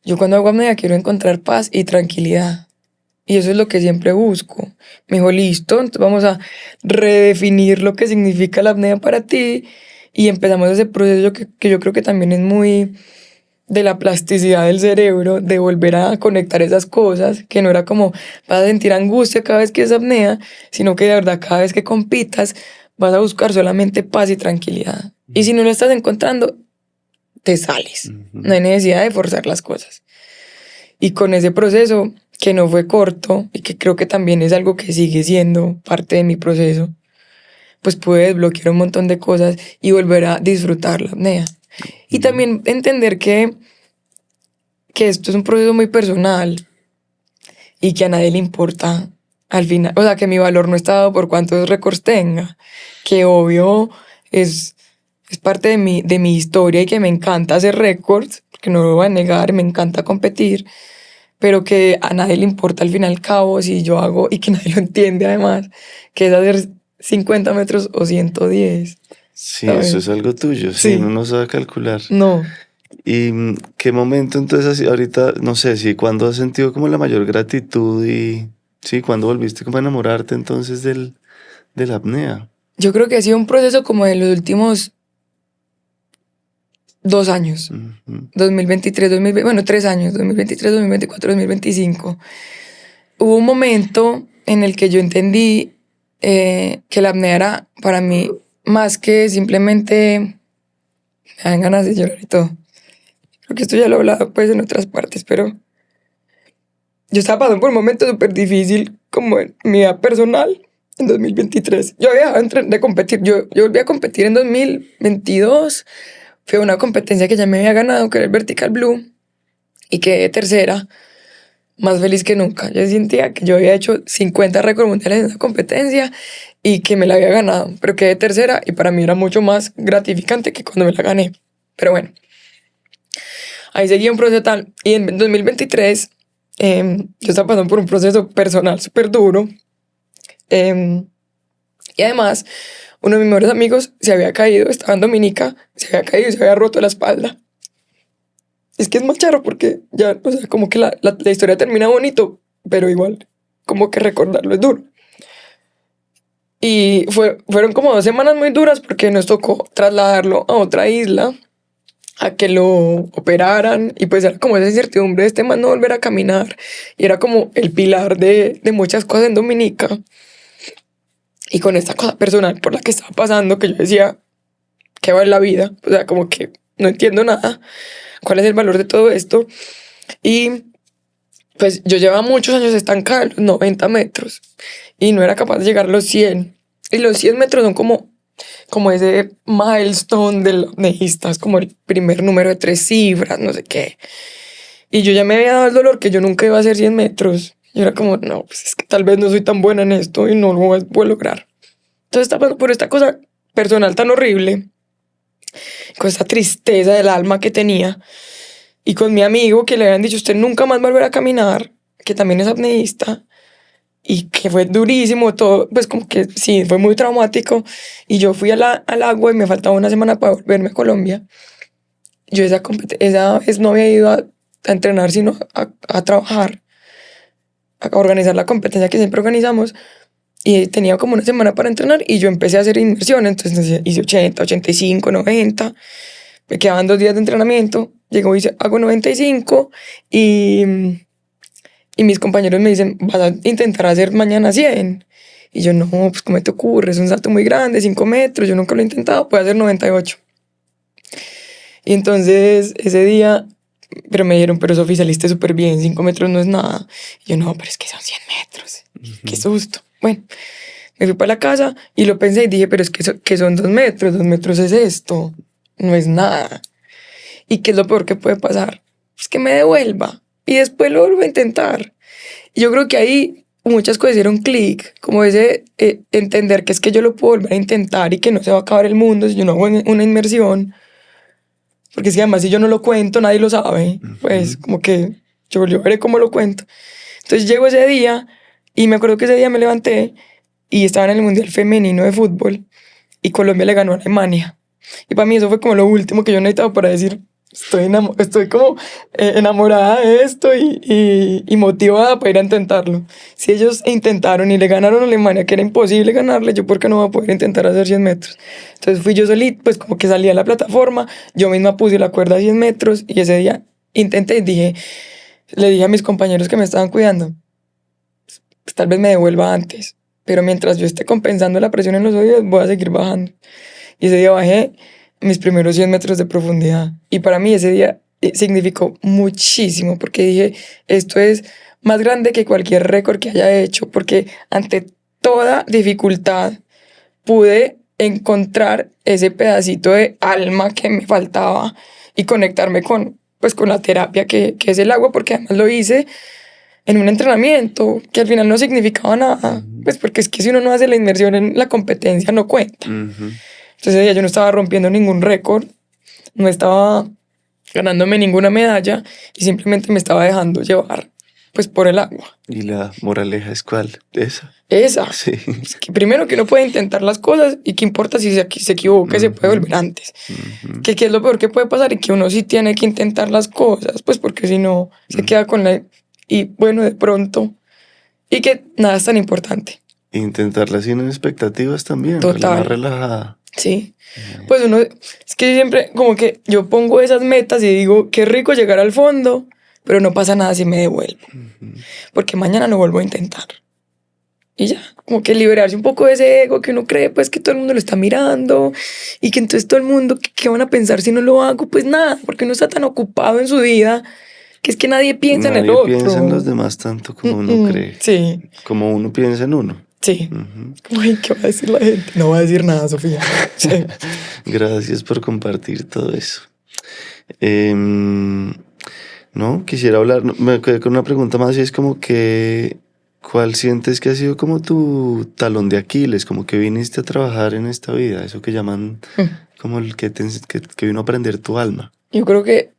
yo cuando hago apnea quiero encontrar paz y tranquilidad. Y eso es lo que siempre busco. Me dijo, listo, entonces vamos a redefinir lo que significa la apnea para ti. Y empezamos ese proceso que yo creo que también es muy de la plasticidad del cerebro, de volver a conectar esas cosas, que no era como vas a sentir angustia cada vez que es apnea, sino que de verdad cada vez que compitas vas a buscar solamente paz y tranquilidad. Y si no lo estás encontrando, te sales. No hay necesidad de forzar las cosas. Y con ese proceso, que no fue corto y que creo que también es algo que sigue siendo parte de mi proceso, pues pude desbloquear un montón de cosas y volver a disfrutar la apnea. Y también entender que esto es un proceso muy personal y que a nadie le importa al final. O sea, que mi valor no está dado por cuántos récords tenga. Que obvio es parte de mi historia y que me encanta hacer récords, porque no lo voy a negar, me encanta competir, pero que a nadie le importa al fin y al cabo si yo hago, y que nadie lo entiende además, que es hacer 50 metros o 110. Sí, ¿sabes? eso es algo tuyo, sí, uno no sabe calcular. No. ¿Y qué momento entonces así ahorita, no sé, si cuándo has sentido como la mayor gratitud y sí, cuándo volviste como a enamorarte entonces de la apnea? Yo creo que ha sido un proceso como de los últimos 2 años. 2023, 2020, bueno, 3 años, 2023, 2024, 2025. Hubo un momento en el que yo entendí que la apnea era para mí más que simplemente me dan ganas de llorar y todo. Creo que esto ya lo he hablado pues en otras partes, pero yo estaba pasando por un momento súper difícil como en mi vida personal en 2023. Yo había dejado de competir, yo volví a competir en 2022. Fue una competencia que ya me había ganado, que era el Vertical Blue, y quedé tercera, más feliz que nunca. Yo sentía que yo había hecho 50 récords mundiales en esa competencia y que me la había ganado, pero quedé tercera y para mí era mucho más gratificante que cuando me la gané. Pero bueno, ahí seguía un proceso tal. Y en 2023 yo estaba pasando por un proceso personal súper duro. Y además, uno de mis mejores amigos se había caído, estaba en Dominica, se había caído y se había roto la espalda. es que es más charro porque ya, o sea, como que la historia termina bonito, pero igual, como que recordarlo es duro. Y fueron como 2 semanas muy duras porque nos tocó trasladarlo a otra isla a que lo operaran y pues era como esa incertidumbre de este man no volver a caminar y era como el pilar de muchas cosas en Dominica y con esta cosa personal por la que estaba pasando que yo decía, ¿qué vale la vida? O sea, como que no entiendo nada, cuál es el valor de todo esto y pues yo llevaba muchos años estancada en los 90 metros y no era capaz de llegar a los 100 y los 100 metros son como ese milestone del apneísta, es como el primer número de 3 cifras, no sé qué. Y yo ya me había dado el dolor que yo nunca iba a hacer 100 metros. Y era como, no, pues es que tal vez no soy tan buena en esto y no lo voy a lograr. Entonces estaba pasando por esta cosa personal tan horrible, con esta tristeza del alma que tenía. Y con mi amigo que le habían dicho, usted nunca más volverá a caminar, que también es apneísta. Y que fue durísimo todo, pues como que sí, fue muy traumático. Y yo fui al agua y me faltaba una semana para volverme a Colombia. Yo esa vez no había ido a entrenar, sino a trabajar, a organizar la competencia que siempre organizamos. Y tenía como una semana para entrenar y yo empecé a hacer inmersión. Entonces hice 80, 85, 90. Me quedaban 2 días de entrenamiento. Llegó y hago 95 y mis compañeros me dicen, vas a intentar hacer mañana 100. Y yo, no, pues ¿cómo te ocurre? Es un salto muy grande, 5 metros, yo nunca lo he intentado, puedo hacer 98. Y entonces ese día, pero me dijeron, pero Sofía, saliste súper bien, 5 metros no es nada. Y yo, no, pero es que son 100 metros. Qué susto. Bueno, me fui para la casa y lo pensé y dije, pero es que son 2 metros, 2 metros es esto, no es nada. ¿Y qué es lo peor que puede pasar? Pues que me devuelva y después lo vuelvo a intentar. Y yo creo que ahí muchas cosas hicieron clic, como ese entender que es que yo lo puedo volver a intentar y que no se va a acabar el mundo si yo no hago una inmersión. Porque es que además si yo no lo cuento, nadie lo sabe. Pues como que yo veré cómo lo cuento. Entonces llego ese día y me acuerdo que ese día me levanté y estaba en el Mundial Femenino de Fútbol y Colombia le ganó a Alemania. Y para mí eso fue como lo último que yo necesitaba para decir, estoy como enamorada de esto y motivada para ir a intentarlo. Si ellos intentaron y le ganaron a Alemania, que era imposible ganarle, yo por qué no voy a poder intentar hacer 100 metros. Entonces fui yo solita, pues como que salí a la plataforma, yo misma puse la cuerda a 100 metros y ese día intenté y le dije a mis compañeros que me estaban cuidando, pues tal vez me devuelva antes, pero mientras yo esté compensando la presión en los oídos, voy a seguir bajando. Y ese día bajé mis primeros 100 metros de profundidad. Y para mí ese día significó muchísimo porque dije, esto es más grande que cualquier récord que haya hecho, porque ante toda dificultad pude encontrar ese pedacito de alma que me faltaba y conectarme con la terapia que es el agua, porque además lo hice en un entrenamiento que al final no significaba nada, pues porque es que si uno no hace la inmersión en la competencia no cuenta. Entonces ya yo no estaba rompiendo ningún récord, no estaba ganándome ninguna medalla y simplemente me estaba dejando llevar pues por el agua. ¿Y la moraleja es cuál? ¿Esa? Esa. Sí. Es que primero que uno puede intentar las cosas y qué importa si se equivoca, se puede volver antes. Que qué es lo peor que puede pasar y que uno sí tiene que intentar las cosas, pues porque si no se queda con la... Y bueno, de pronto... Y que nada es tan importante. Intentarla sin expectativas también. Total. Más relajada. Sí. Pues uno... Es que siempre como que yo pongo esas metas y digo, qué rico llegar al fondo, pero no pasa nada si me devuelvo. Porque mañana lo vuelvo a intentar. Y ya, como que liberarse un poco de ese ego que uno cree pues que todo el mundo lo está mirando y que entonces todo el mundo, ¿qué van a pensar si no lo hago? Pues nada, porque uno está tan ocupado en su vida que es que nadie piensa en el otro. Nadie piensa en los demás tanto como uno cree. Sí. Como uno piensa en uno. Sí. Ay, ¿qué va a decir la gente? No va a decir nada, Sofía. Sí. Gracias por compartir todo eso. No, quisiera hablar, me quedé con una pregunta más y es como que, ¿cuál sientes que ha sido como tu talón de Aquiles? Como que viniste a trabajar en esta vida, eso que llaman como el que vino a aprender tu alma. Yo creo que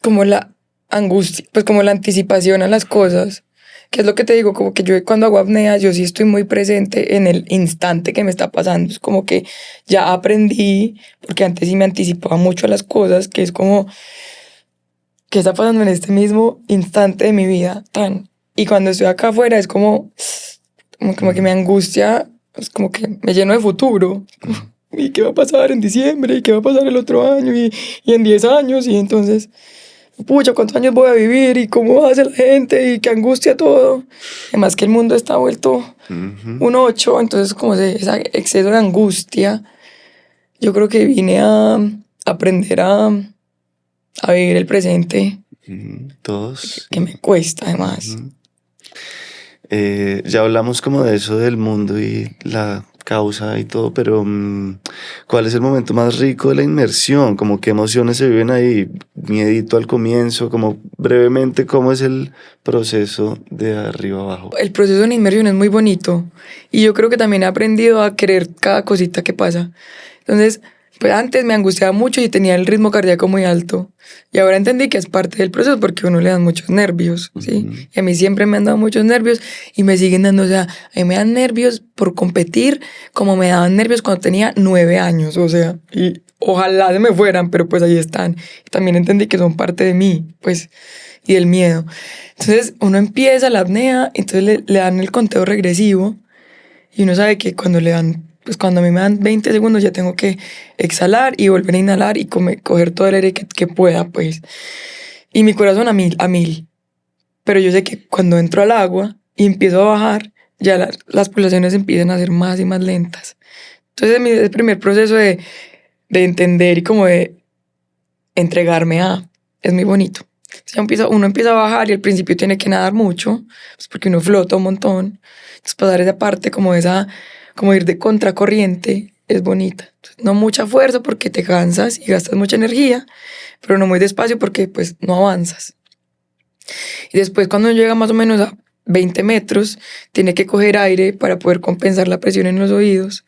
como la angustia, pues como la anticipación a las cosas, que es lo que te digo, como que yo cuando hago apnea, yo sí estoy muy presente en el instante que me está pasando. Es como que ya aprendí, porque antes sí me anticipaba mucho a las cosas, que es como, ¿qué está pasando en este mismo instante de mi vida? Y cuando estoy acá afuera es como que me angustia, es como que me lleno de futuro. ¿Y qué va a pasar en diciembre? ¿Y qué va a pasar el otro año? Y en 10 años. Y entonces, pucha, ¿cuántos años voy a vivir? ¿Y cómo va a ser la gente? ¿Y qué angustia todo? Además que el mundo está vuelto un 8, entonces como ese exceso de angustia, yo creo que vine a aprender a vivir el presente, Todos. que me cuesta además. Ya hablamos como de eso del mundo y la causa y todo, pero ¿cuál es el momento más rico de la inmersión? Como qué emociones se viven ahí, miedito al comienzo, como brevemente cómo es el proceso de arriba abajo. El proceso de una inmersión es muy bonito y yo creo que también he aprendido a querer cada cosita que pasa. Entonces, pues antes me angustiaba mucho y tenía el ritmo cardíaco muy alto. Y ahora entendí que es parte del proceso porque a uno le dan muchos nervios, ¿sí? Y a mí siempre me han dado muchos nervios y me siguen dando, o sea, a mí me dan nervios por competir como me daban nervios cuando tenía 9 años, o sea, y ojalá se me fueran, pero pues ahí están. Y también entendí que son parte de mí, pues, y del miedo. Entonces uno empieza la apnea, entonces le dan el conteo regresivo y uno sabe que cuando le dan, pues cuando a mí me dan 20 segundos ya tengo que exhalar y volver a inhalar y coger todo el aire que pueda, pues. Y mi corazón a mil. Pero yo sé que cuando entro al agua y empiezo a bajar, ya las pulsaciones empiezan a ser más y más lentas. Entonces el primer proceso de entender y como de entregarme es muy bonito. Uno empieza a bajar y al principio tiene que nadar mucho, pues porque uno flota un montón. Entonces pasar esa parte como ir de contracorriente es bonita. Entonces, no mucha fuerza porque te cansas y gastas mucha energía, pero no muy despacio porque pues no avanzas. Y después cuando llega más o menos a 20 metros, tiene que coger aire para poder compensar la presión en los oídos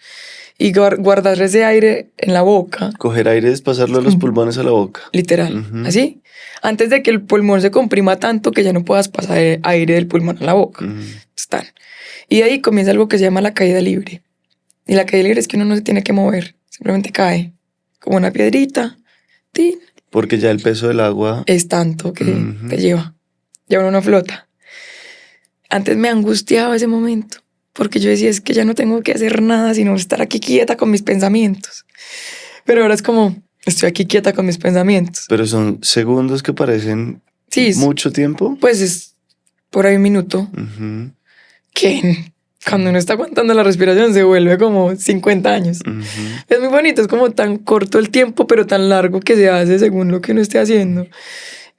y guardar ese aire en la boca. Coger aire es pasarlo de los pulmones a la boca. Literal, así. Antes de que el pulmón se comprima tanto que ya no puedas pasar aire del pulmón a la boca. Están. Y de ahí comienza algo que se llama la caída libre. Y la caída libre es que uno no se tiene que mover, simplemente cae, como una piedrita. ¡Tin! Porque ya el peso del agua es tanto que te lleva. Ya uno no flota. Antes me angustiaba ese momento, porque yo decía, es que ya no tengo que hacer nada sino estar aquí quieta con mis pensamientos. Pero ahora es como, estoy aquí quieta con mis pensamientos. Pero son segundos que parecen mucho tiempo. Pues es por ahí un minuto. Que cuando uno está aguantando la respiración se vuelve como 50 años. Es muy bonito, es como tan corto el tiempo, pero tan largo que se hace según lo que uno esté haciendo.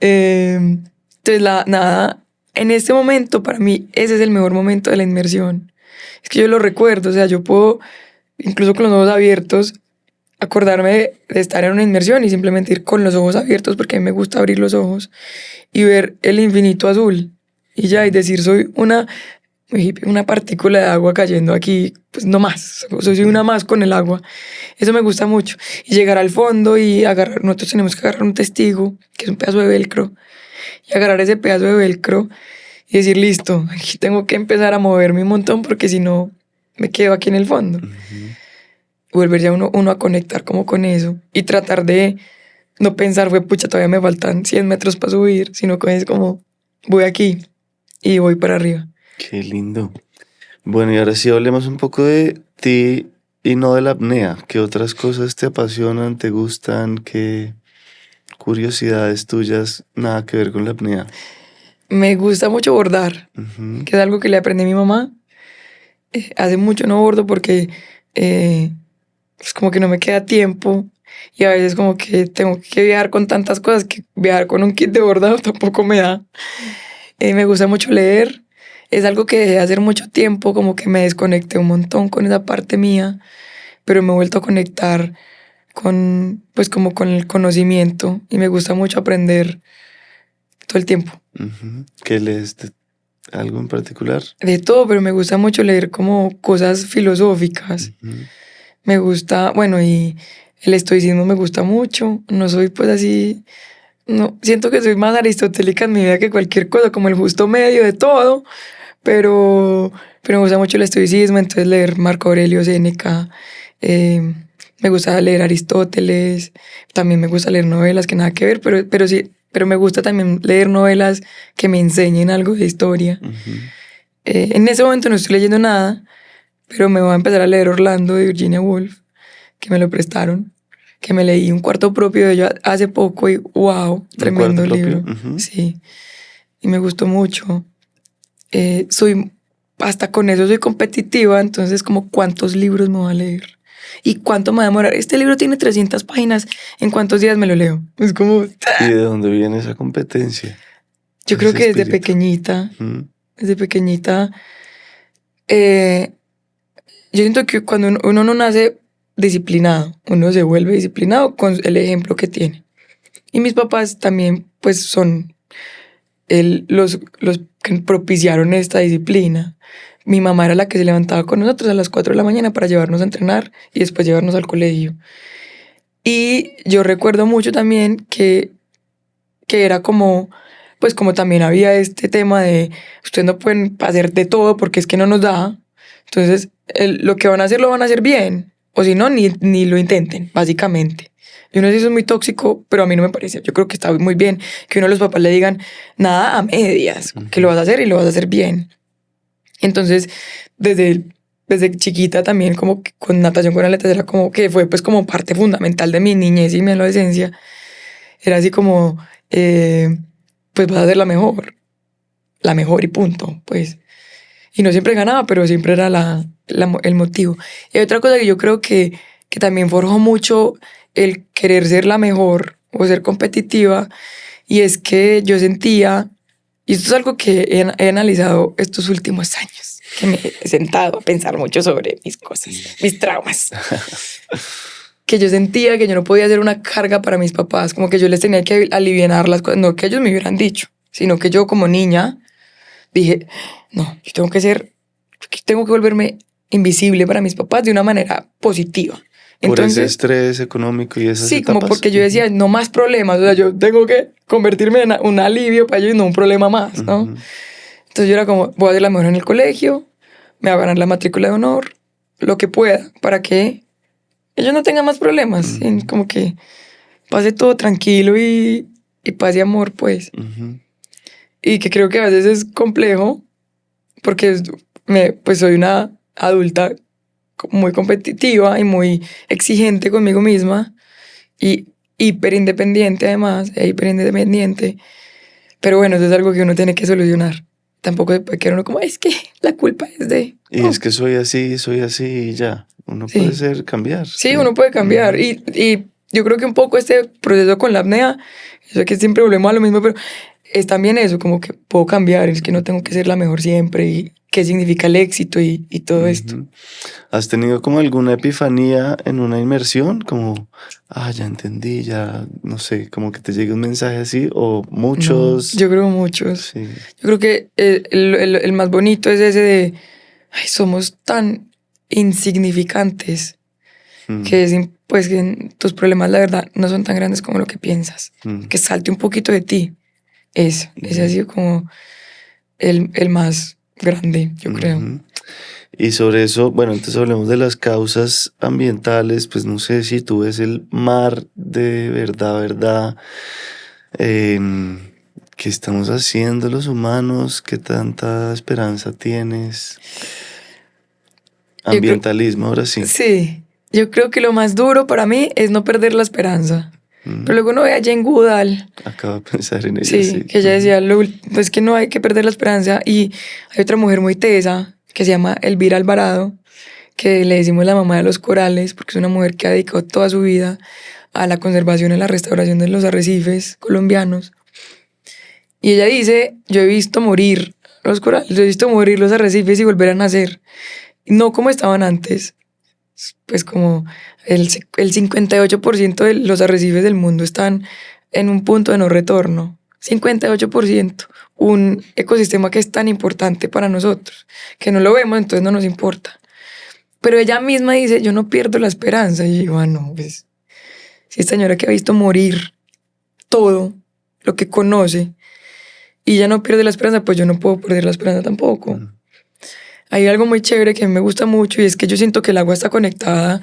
Entonces, nada, en este momento, para mí, ese es el mejor momento de la inmersión. Es que yo lo recuerdo, o sea, yo puedo, incluso con los ojos abiertos, acordarme de estar en una inmersión y simplemente ir con los ojos abiertos, porque a mí me gusta abrir los ojos y ver el infinito azul. Y ya, y decir, soy una partícula de agua cayendo aquí, pues no más, soy una más con el agua. Eso me gusta mucho. Y llegar al fondo y nosotros tenemos que agarrar un testigo, que es un pedazo de velcro, y agarrar ese pedazo de velcro y decir, listo, aquí tengo que empezar a moverme un montón porque si no me quedo aquí en el fondo. Volver ya uno a conectar como con eso y tratar de no pensar, pucha, todavía me faltan 100 metros para subir, sino que es como, voy aquí y voy para arriba. Qué lindo. Bueno, y ahora sí hablemos un poco de ti y no de la apnea. ¿Qué otras cosas te apasionan, te gustan? ¿Qué curiosidades tuyas nada que ver con la apnea? Me gusta mucho bordar, que es algo que le aprendí a mi mamá. Hace mucho no bordo porque es como que no me queda tiempo y a veces como que tengo que viajar con tantas cosas que viajar con un kit de bordado tampoco me da. Me gusta mucho leer. Es algo que dejé de hacer mucho tiempo, como que me desconecté un montón con esa parte mía, pero me he vuelto a conectar pues como con el conocimiento y me gusta mucho aprender todo el tiempo. ¿Qué lees? ¿Algo en particular? De todo, pero me gusta mucho leer como cosas filosóficas. Me gusta, bueno, y el estoicismo me gusta mucho. No soy pues así No, siento que soy más aristotélica en mi vida que cualquier cosa, como el justo medio de todo, pero me gusta mucho el estoicismo, entonces leer Marco Aurelio, Séneca, eh, me gusta leer Aristóteles, también me gusta leer novelas que nada que ver, pero sí, pero me gusta también leer novelas que me enseñen algo de historia. Ujú. En ese momento no estoy leyendo nada, pero me voy a empezar a leer Orlando de Virginia Woolf, que me lo prestaron, que me leí un cuarto propio de ella hace poco y wow, ¿Un cuarto tremendo propio? libro. Ujú. Sí, y me gustó mucho. Hasta con eso soy competitiva, entonces como cuántos libros me voy a leer y cuánto me va a demorar. Este libro tiene 300 páginas, ¿en cuántos días me lo leo? Es como, ¿Y de dónde viene esa competencia? yo creo Ese que espíritu. Ujú. desde pequeñita, eh, yo siento que cuando uno no nace disciplinado, uno se vuelve disciplinado con el ejemplo que tiene. Y mis papás también, pues, son los que propiciaron esta disciplina. Mi mamá era la que se levantaba con nosotros a las 4 de la mañana para llevarnos a entrenar y después llevarnos al colegio. Y yo recuerdo mucho también que era como, pues como también había este tema de ustedes no pueden hacer de todo porque es que no nos da. Entonces, lo que van a hacer lo van a hacer bien. O si no, ni lo intenten, básicamente. Yo no sé si eso es muy tóxico, pero a mí no me parece. Yo creo que está muy bien que uno de los papás le digan nada a medias, que lo vas a hacer y lo vas a hacer bien. Entonces, desde, desde chiquita también como que con natación con aletas era como que fue pues como parte fundamental de mi niñez y mi adolescencia. Era así como, pues vas a ser la mejor y punto, pues. Y no siempre ganaba, pero siempre era el motivo. Y hay otra cosa que yo creo que también forjó mucho el querer ser la mejor o ser competitiva, y es que yo sentía, y esto es algo que he analizado estos últimos años, que me he sentado a pensar mucho sobre mis cosas, mis traumas, que yo sentía que yo no podía ser una carga para mis papás, como que yo les tenía que alivianar las cosas, no que ellos me hubieran dicho, sino que yo como niña dije, no, yo tengo que volverme invisible para mis papás de una manera positiva. Por ese Entonces, estrés económico y esas sí, como etapas. porque yo decía, no más problemas, o sea, yo tengo que convertirme en un alivio para ellos y no un problema más, ¿no? Ujú. Entonces yo era como, voy a hacer la mejor en el colegio, me voy a ganar la matrícula de honor, lo que pueda, para que ellos no tengan más problemas, Ujú. como que pase todo tranquilo y paz y amor, pues. Ujú. Y que creo que a veces es complejo, porque pues soy una adulta muy competitiva y muy exigente conmigo misma y hiper independiente además, hiper independiente. Pero bueno, eso es algo que uno tiene que solucionar. Tampoco se puede quedar uno como, es que la culpa es de... Y No, es que soy así y ya. Uno puede sí, ser, cambiar, sí, sí. uno puede cambiar. Ujú. Y yo creo que un poco este proceso con la apnea, eso que siempre volvemos a lo mismo, pero es también eso, como que puedo cambiar, es que no tengo que ser la mejor siempre y qué significa el éxito y todo esto. Ujú. ¿Has tenido como alguna epifanía en una inmersión? Como, ya entendí, ya, no sé, como que te llegue un mensaje así, o No, muchos. yo creo muchos. Sí. Yo creo que el más bonito es ese de, ay, somos tan insignificantes Mm, que pues que tus problemas la verdad no son tan grandes como lo que piensas. mm, Que salte un poquito de ti. Ese ha mm, sido como el más grande, yo creo. ujú. Y sobre eso, bueno, entonces hablemos de las causas ambientales, pues no sé si tú ves el mar de verdad, verdad, em, ¿qué estamos haciendo los humanos? ¿Qué tanta esperanza tienes? Yo creo, Ambientalismo, ahora sí. sí, yo creo que lo más duro para mí es no perder la esperanza. Pero Mm, luego uno ve a Jane Goodall. acabo de pensar en ella, Sí, sí. que ella Ujú, decía, pues que no hay que perder la esperanza. Y hay otra mujer muy tesa que se llama Elvira Alvarado, que le decimos la mamá de los corales, porque es una mujer que ha dedicado toda su vida a la conservación y la restauración de los arrecifes colombianos. Y ella dice, yo he visto morir los corales, yo he visto morir los arrecifes y volver a nacer. No como estaban antes, pues como el 58% de los arrecifes del mundo están en un punto de no retorno. 58%. Un ecosistema que es tan importante para nosotros, que no lo vemos, entonces no nos importa. Pero ella misma dice, yo no pierdo la esperanza. Y yo digo, no, pues, si esta señora que ha visto morir todo, lo que conoce, y ya no pierde la esperanza, pues yo no puedo perder la esperanza tampoco. Hay algo muy chévere que me gusta mucho, y es que yo siento que el agua está conectada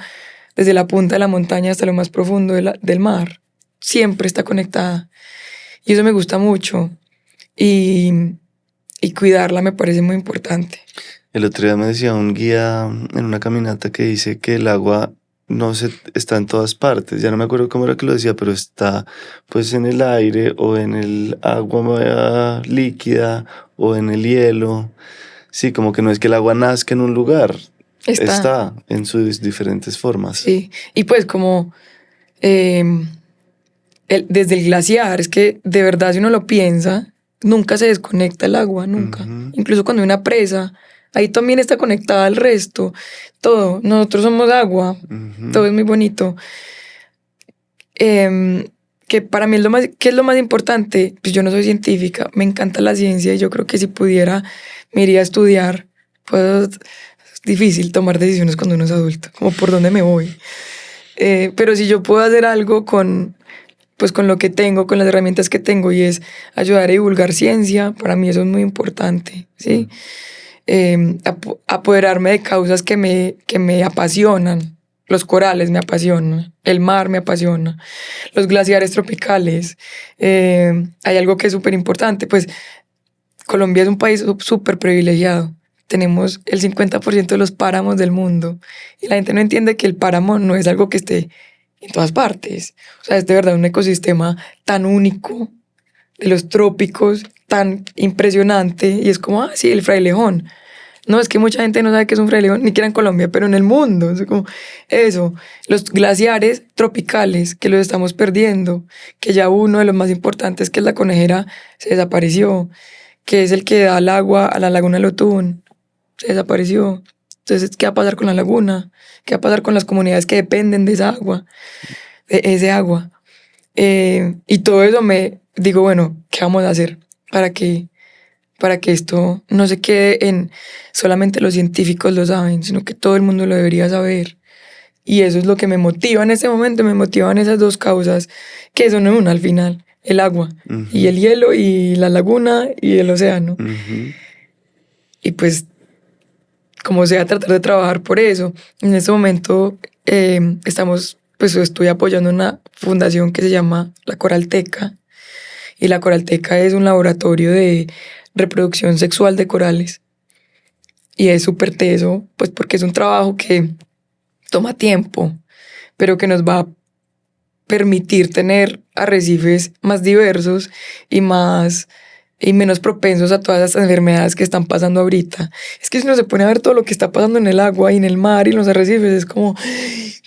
desde la punta de la montaña hasta lo más profundo del mar. Siempre está conectada. Y eso me gusta mucho. Y cuidarla me parece muy importante. El otro día me decía un guía en una caminata que dice que el agua está en todas partes. Ya no me acuerdo cómo era que lo decía, pero está pues en el aire o en el agua líquida o en el hielo. Sí, como que no es que el agua nazca en un lugar. Está en sus diferentes formas. Sí, y pues como desde el glaciar, es que de verdad si uno lo piensa, nunca se desconecta el agua, nunca. Incluso cuando hay una presa, ahí también está conectada al resto. Todo, nosotros somos agua, todo es muy bonito. Que para mí ¿qué es lo más importante? Pues yo no soy científica, me encanta la ciencia, y yo creo que si pudiera me iría a estudiar. Pues es difícil tomar decisiones cuando uno es adulto, como por dónde me voy. Pero si yo puedo hacer algo con lo que tengo, con las herramientas que tengo, y es ayudar a divulgar ciencia, para mí eso es muy importante, ¿sí? Apoderarme de causas que me apasionan. Los corales me apasionan, el mar me apasiona, los glaciares tropicales. Hay algo que es súper importante, pues Colombia es un país súper privilegiado. Tenemos el 50% de los páramos del mundo, y la gente no entiende que el páramo no es algo que esté en todas partes. O sea, es de verdad un ecosistema tan único, de los trópicos, tan impresionante, y es como, sí, el frailejón. No, es que mucha gente no sabe qué es un frailejón, ni siquiera en Colombia, pero en el mundo. Es como eso, los glaciares tropicales, que los estamos perdiendo, que ya uno de los más importantes, que es la Conejera, se desapareció, que es el que da el agua a la laguna de Lotún, se desapareció. Entonces, ¿qué va a pasar con la laguna? ¿Qué va a pasar con las comunidades que dependen de esa agua? De ese agua. Y todo eso me digo, bueno, ¿qué vamos a hacer para que esto no se quede en solamente los científicos lo saben, sino que todo el mundo lo debería saber? Y eso es lo que me motiva en ese momento, me motivan esas dos causas, que son una al final, el agua, y el hielo, y la laguna, y el océano. Y pues, como sea, tratar de trabajar por eso. En este momento estoy apoyando una fundación que se llama La Coralteca, y la Coralteca es un laboratorio de reproducción sexual de corales, y es súper teso, pues porque es un trabajo que toma tiempo, pero que nos va a permitir tener arrecifes más diversos y menos propensos a todas estas enfermedades que están pasando ahorita. Es que si uno se pone a ver todo lo que está pasando en el agua y en el mar y en los arrecifes, es como,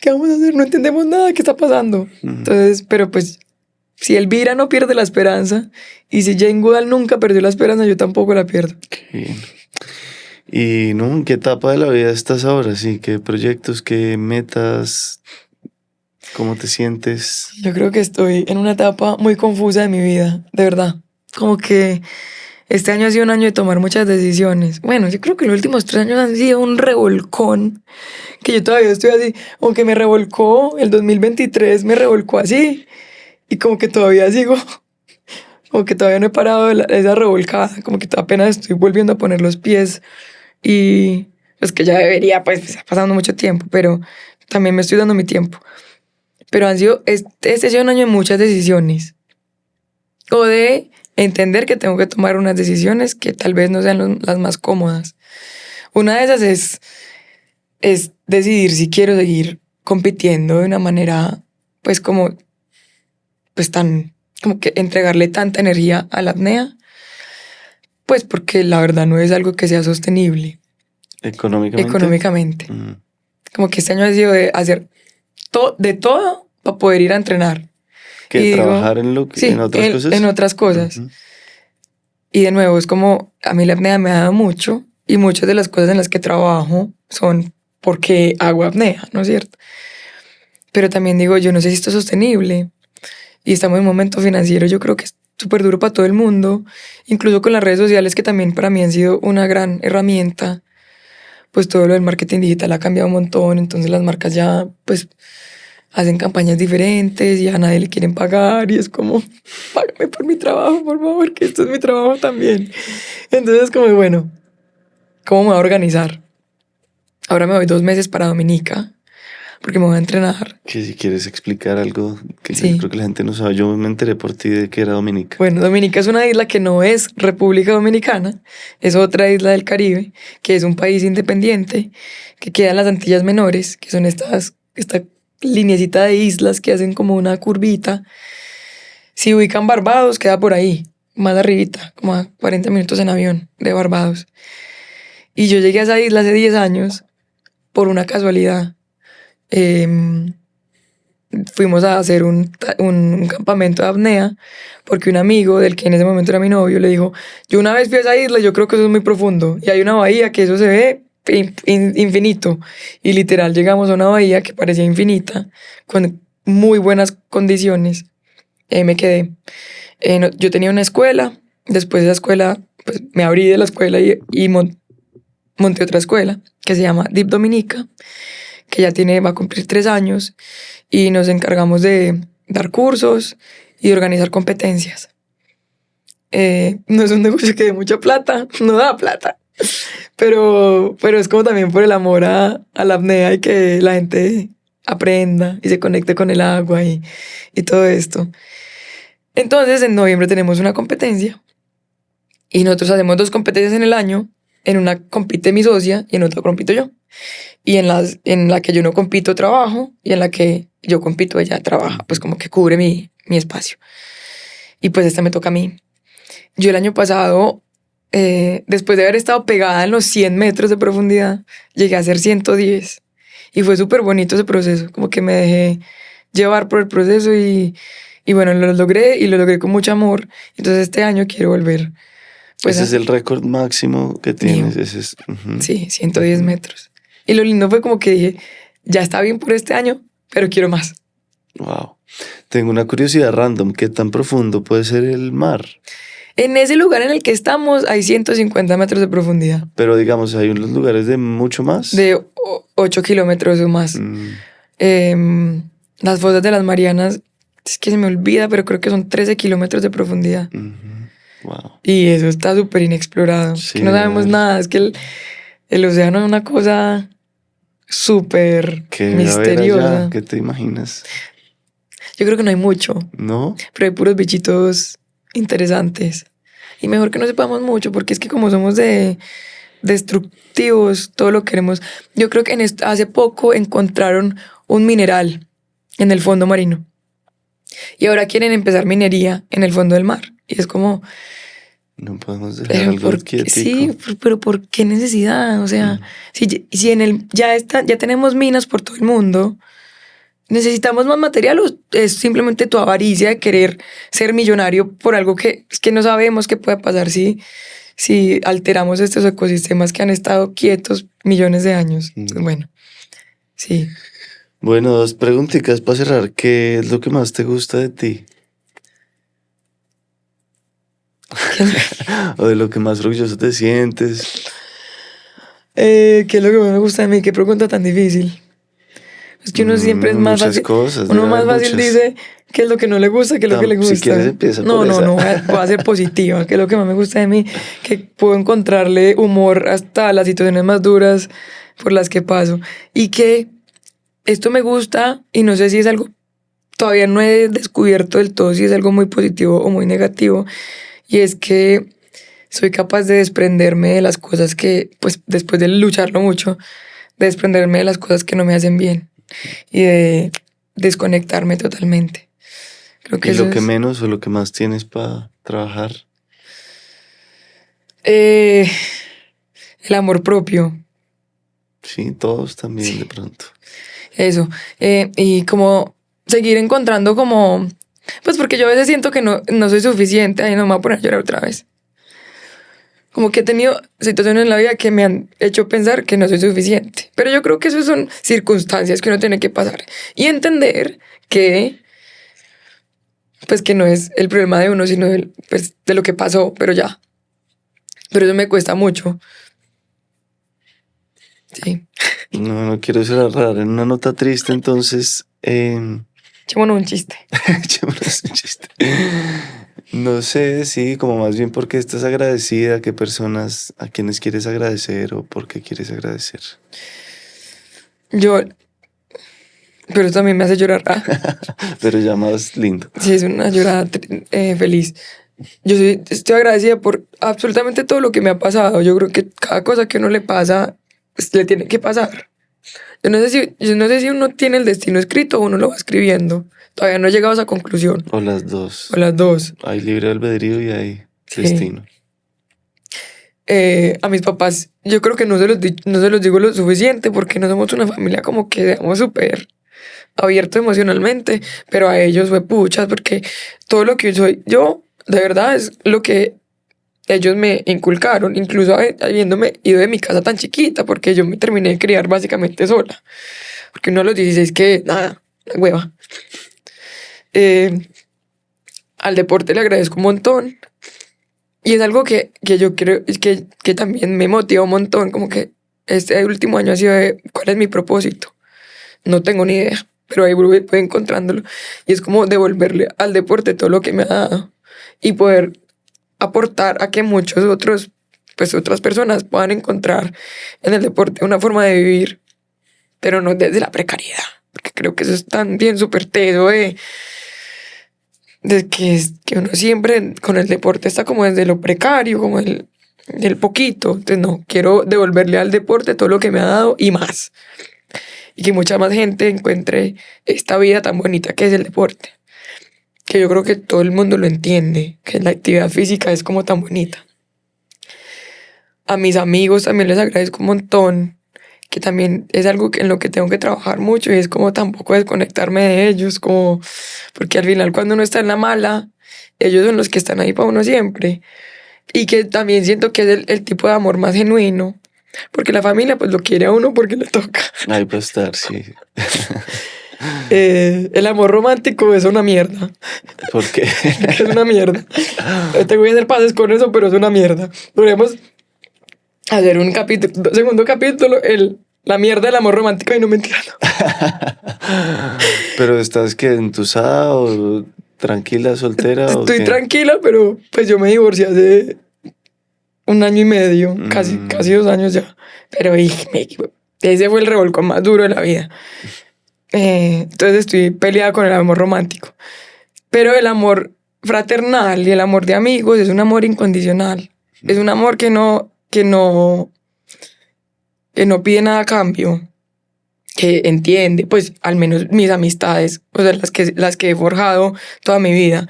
¿qué vamos a hacer? No entendemos nada que está pasando. Entonces, pero pues, si Elvira no pierde la esperanza, y si Jane Goodall nunca perdió la esperanza, yo tampoco la pierdo. Qué bien. ¿Y no, en qué etapa de la vida estás ahora? Sí, ¿qué proyectos, qué metas? ¿Cómo te sientes? Yo creo que estoy en una etapa muy confusa de mi vida, de verdad. Como que este año ha sido un año de tomar muchas decisiones. Bueno, yo creo que los últimos 3 años han sido un revolcón, que yo todavía estoy así, aunque me revolcó, el 2023 me revolcó así, y como que todavía sigo, como que todavía no he parado de esa revolcada, como que apenas estoy volviendo a poner los pies, y pues que ya debería, pues está pasando mucho tiempo, pero también me estoy dando mi tiempo. Pero este ha sido un año de muchas decisiones, o de entender que tengo que tomar unas decisiones que tal vez no sean las más cómodas. Una de esas es decidir si quiero seguir compitiendo de una manera, pues como que entregarle tanta energía a la apnea, pues porque la verdad no es algo que sea sostenible. ¿Económicamente? Como que este año ha sido de hacer de todo para poder ir a entrenar. ¿Que trabajar en otras cosas? En otras cosas. Y de nuevo, es como, a mí la apnea me ha dado mucho, y muchas de las cosas en las que trabajo son porque hago apnea, ¿no es cierto? Pero también digo, yo no sé si esto es sostenible, y estamos en un momento financiero, yo creo que es súper duro para todo el mundo, incluso con las redes sociales, que también para mí han sido una gran herramienta. Pues todo lo del marketing digital ha cambiado un montón, entonces las marcas ya, pues, hacen campañas diferentes y a nadie le quieren pagar y es como, págame por mi trabajo, por favor, que esto es mi trabajo también. Entonces como, bueno, ¿cómo me voy a organizar? Ahora me voy 2 meses para Dominica porque me voy a entrenar. Que si quieres explicar algo que yo Sí. creo que la gente no sabe, yo me enteré por ti de que era Dominica. Bueno, Dominica es una isla que no es República Dominicana, es otra isla del Caribe, que es un país independiente, que queda en las Antillas Menores, que son esta lineecita de islas que hacen como una curvita. Si ubican Barbados, queda por ahí, más arribita, como a 40 minutos en avión de Barbados. Y yo llegué a esa isla hace 10 años por una casualidad. Fuimos a hacer un campamento de apnea porque un amigo del que en ese momento era mi novio le dijo, yo una vez fui a esa isla, yo creo que eso es muy profundo y hay una bahía que eso se ve infinito y literal llegamos a una bahía que parecía infinita con muy buenas condiciones y ahí me quedé. Yo tenía una escuela, después de la escuela pues me abrí de la escuela y monté otra escuela que se llama Deep Dominica, que ya va a cumplir 3 años y nos encargamos de dar cursos y de organizar competencias. No es un negocio que dé mucha plata, no da plata, pero es como también por el amor a la apnea y que la gente aprenda y se conecte con el agua y todo esto. Entonces en noviembre tenemos una competencia y nosotros hacemos 2 competencias en el año. En una compite mi socia y en otra compito yo. Y en la que yo no compito trabajo y en la que yo compito ella trabaja, pues como que cubre mi espacio. Y pues esta me toca a mí. Yo el año pasado, después de haber estado pegada en los 100 metros de profundidad, llegué a hacer 110. Y fue súper bonito ese proceso, como que me dejé llevar por el proceso y bueno, lo logré y lo logré con mucho amor. Entonces este año quiero volver. Pues ese es el récord máximo que tienes. Ese es, Sí, 110 metros. Y lo lindo fue como que dije, ya está bien por este año, pero quiero más. Wow. Tengo una curiosidad random. ¿Qué tan profundo puede ser el mar? En ese lugar en el que estamos hay 150 metros de profundidad. Pero digamos, hay unos lugares de mucho más. De 8 kilómetros o más. Las fosas de las Marianas, es que se me olvida, pero creo que son 13 kilómetros de profundidad. Wow. Y eso está súper inexplorado. Sí, que no sabemos nada. Es que el océano es una cosa súper misteriosa. ¿Qué te imaginas? Yo creo que no hay mucho. ¿No? Pero hay puros bichitos interesantes. Y mejor que no sepamos mucho, porque es que como somos destructivos, todo lo queremos. Yo creo que hace poco encontraron un mineral en el fondo marino. Y ahora quieren empezar minería en el fondo del mar. Y es como... No podemos dejar algo quietico. Sí, pero ¿por qué necesidad? O sea, si ya tenemos minas por todo el mundo, ¿necesitamos más material o es simplemente tu avaricia de querer ser millonario por algo que es que no sabemos qué puede pasar si alteramos estos ecosistemas que han estado quietos millones de años? Entonces, bueno, sí. Bueno, 2 preguntitas para cerrar. ¿Qué es lo que más te gusta de ti? ¿O de lo que más orgulloso te sientes? ¿Qué es lo que más me gusta de mí? Qué pregunta tan difícil. Es que uno siempre es más fácil. Cosas, uno más fácil dice qué es lo que no le gusta, qué es lo que le gusta. Si quieres empieza no, por esa. No, voy a ser positiva. Qué es lo que más me gusta de mí, que puedo encontrarle humor hasta las situaciones más duras por las que paso. Y que esto me gusta y no sé si es algo, todavía no he descubierto del todo si es algo muy positivo o muy negativo. Y es que soy capaz de desprenderme de las cosas que, pues después de lucharlo mucho, de desprenderme de las cosas que no me hacen bien y de desconectarme totalmente. Creo que ¿Y lo que menos o lo que más tienes para trabajar? El amor propio. Sí, todos también Sí. De pronto. Eso. Y como seguir encontrando como... Pues porque yo a veces siento que no soy suficiente. Ahí no me voy a poner a llorar otra vez. Como que he tenido situaciones en la vida que me han hecho pensar que no soy suficiente. Pero yo creo que eso son circunstancias que uno tiene que pasar. Y entender que... Pues que no es el problema de uno, sino de lo que pasó, pero ya. Pero eso me cuesta mucho. Sí. No quiero cerrar en una nota triste, entonces Echémonos un chiste. Echémonos un chiste. No sé, sí, como más bien porque estás agradecida, qué personas, a quienes quieres agradecer o por qué quieres agradecer. Yo, pero también me hace llorar. Pero ya más lindo. Sí, es una llorada feliz. Estoy agradecida por absolutamente todo lo que me ha pasado. Yo creo que cada cosa que a uno le pasa, pues, le tiene que pasar. Yo no sé si uno tiene el destino escrito o uno lo va escribiendo. Todavía no he llegado a esa conclusión. O las dos. O las dos. Hay libre albedrío y hay Sí. destino. A mis papás, yo creo que no se los digo lo suficiente porque no somos una familia como que seamos súper abierto emocionalmente, pero a ellos fue puchas porque todo lo que soy yo, de verdad, es lo que ellos me inculcaron, incluso habiéndome ido de mi casa tan chiquita, porque yo me terminé de criar básicamente sola, porque uno a los 16 que nada, la hueva. Al deporte le agradezco un montón y es algo que yo creo que también me motiva un montón, como que este último año ha sido de cuál es mi propósito. No tengo ni idea, pero ahí voy encontrándolo. Y es como devolverle al deporte todo lo que me ha dado y poder aportar a que muchos otros, pues otras personas puedan encontrar en el deporte una forma de vivir, pero no desde la precariedad, porque creo que eso es también súper teso de que uno siempre con el deporte está como desde lo precario, como del poquito. Entonces no, quiero devolverle al deporte todo lo que me ha dado y más. Y que mucha más gente encuentre esta vida tan bonita que es el deporte. Que yo creo que todo el mundo lo entiende, que la actividad física es como tan bonita. A mis amigos también les agradezco un montón, que también es algo en lo que tengo que trabajar mucho y es como tampoco desconectarme de ellos, como porque al final cuando uno está en la mala, ellos son los que están ahí para uno siempre. Y que también siento que es el tipo de amor más genuino, porque la familia pues lo quiere a uno porque le toca. Ahí va a estar, sí. El amor romántico es una mierda. ¿Por qué? Es una mierda. Te voy a hacer pases con eso, pero es una mierda. Podríamos hacer un capítulo, segundo capítulo, la mierda del amor romántico y no mentira. No. Pero estás que entusada o tranquila, soltera. Estoy ¿o qué? tranquila, pero pues yo me divorcié hace 1 año y medio, casi 2 años ya. Pero ese fue el revolcón más duro de la vida. Entonces estoy peleada con el amor romántico. Pero el amor fraternal y el amor de amigos es un amor incondicional. Es un amor que no pide nada a cambio. Que entiende, pues al menos mis amistades, o sea, las que he forjado toda mi vida.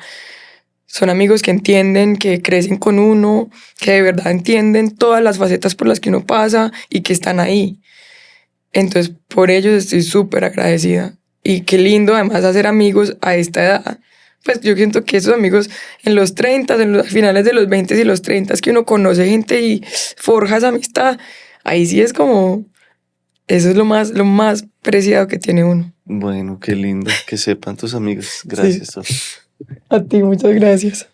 Son amigos que entienden, que crecen con uno, que de verdad entienden todas las facetas por las que uno pasa y que están ahí. Entonces, por ellos estoy súper agradecida. Y qué lindo, además, hacer amigos a esta edad. Pues yo siento que esos amigos en los 30, en los finales de los 20 y los 30, que uno conoce gente y forja esa amistad, ahí sí es como... Eso es lo más preciado que tiene uno. Bueno, qué lindo que sepan tus amigos. Gracias, Sof. A ti, muchas gracias.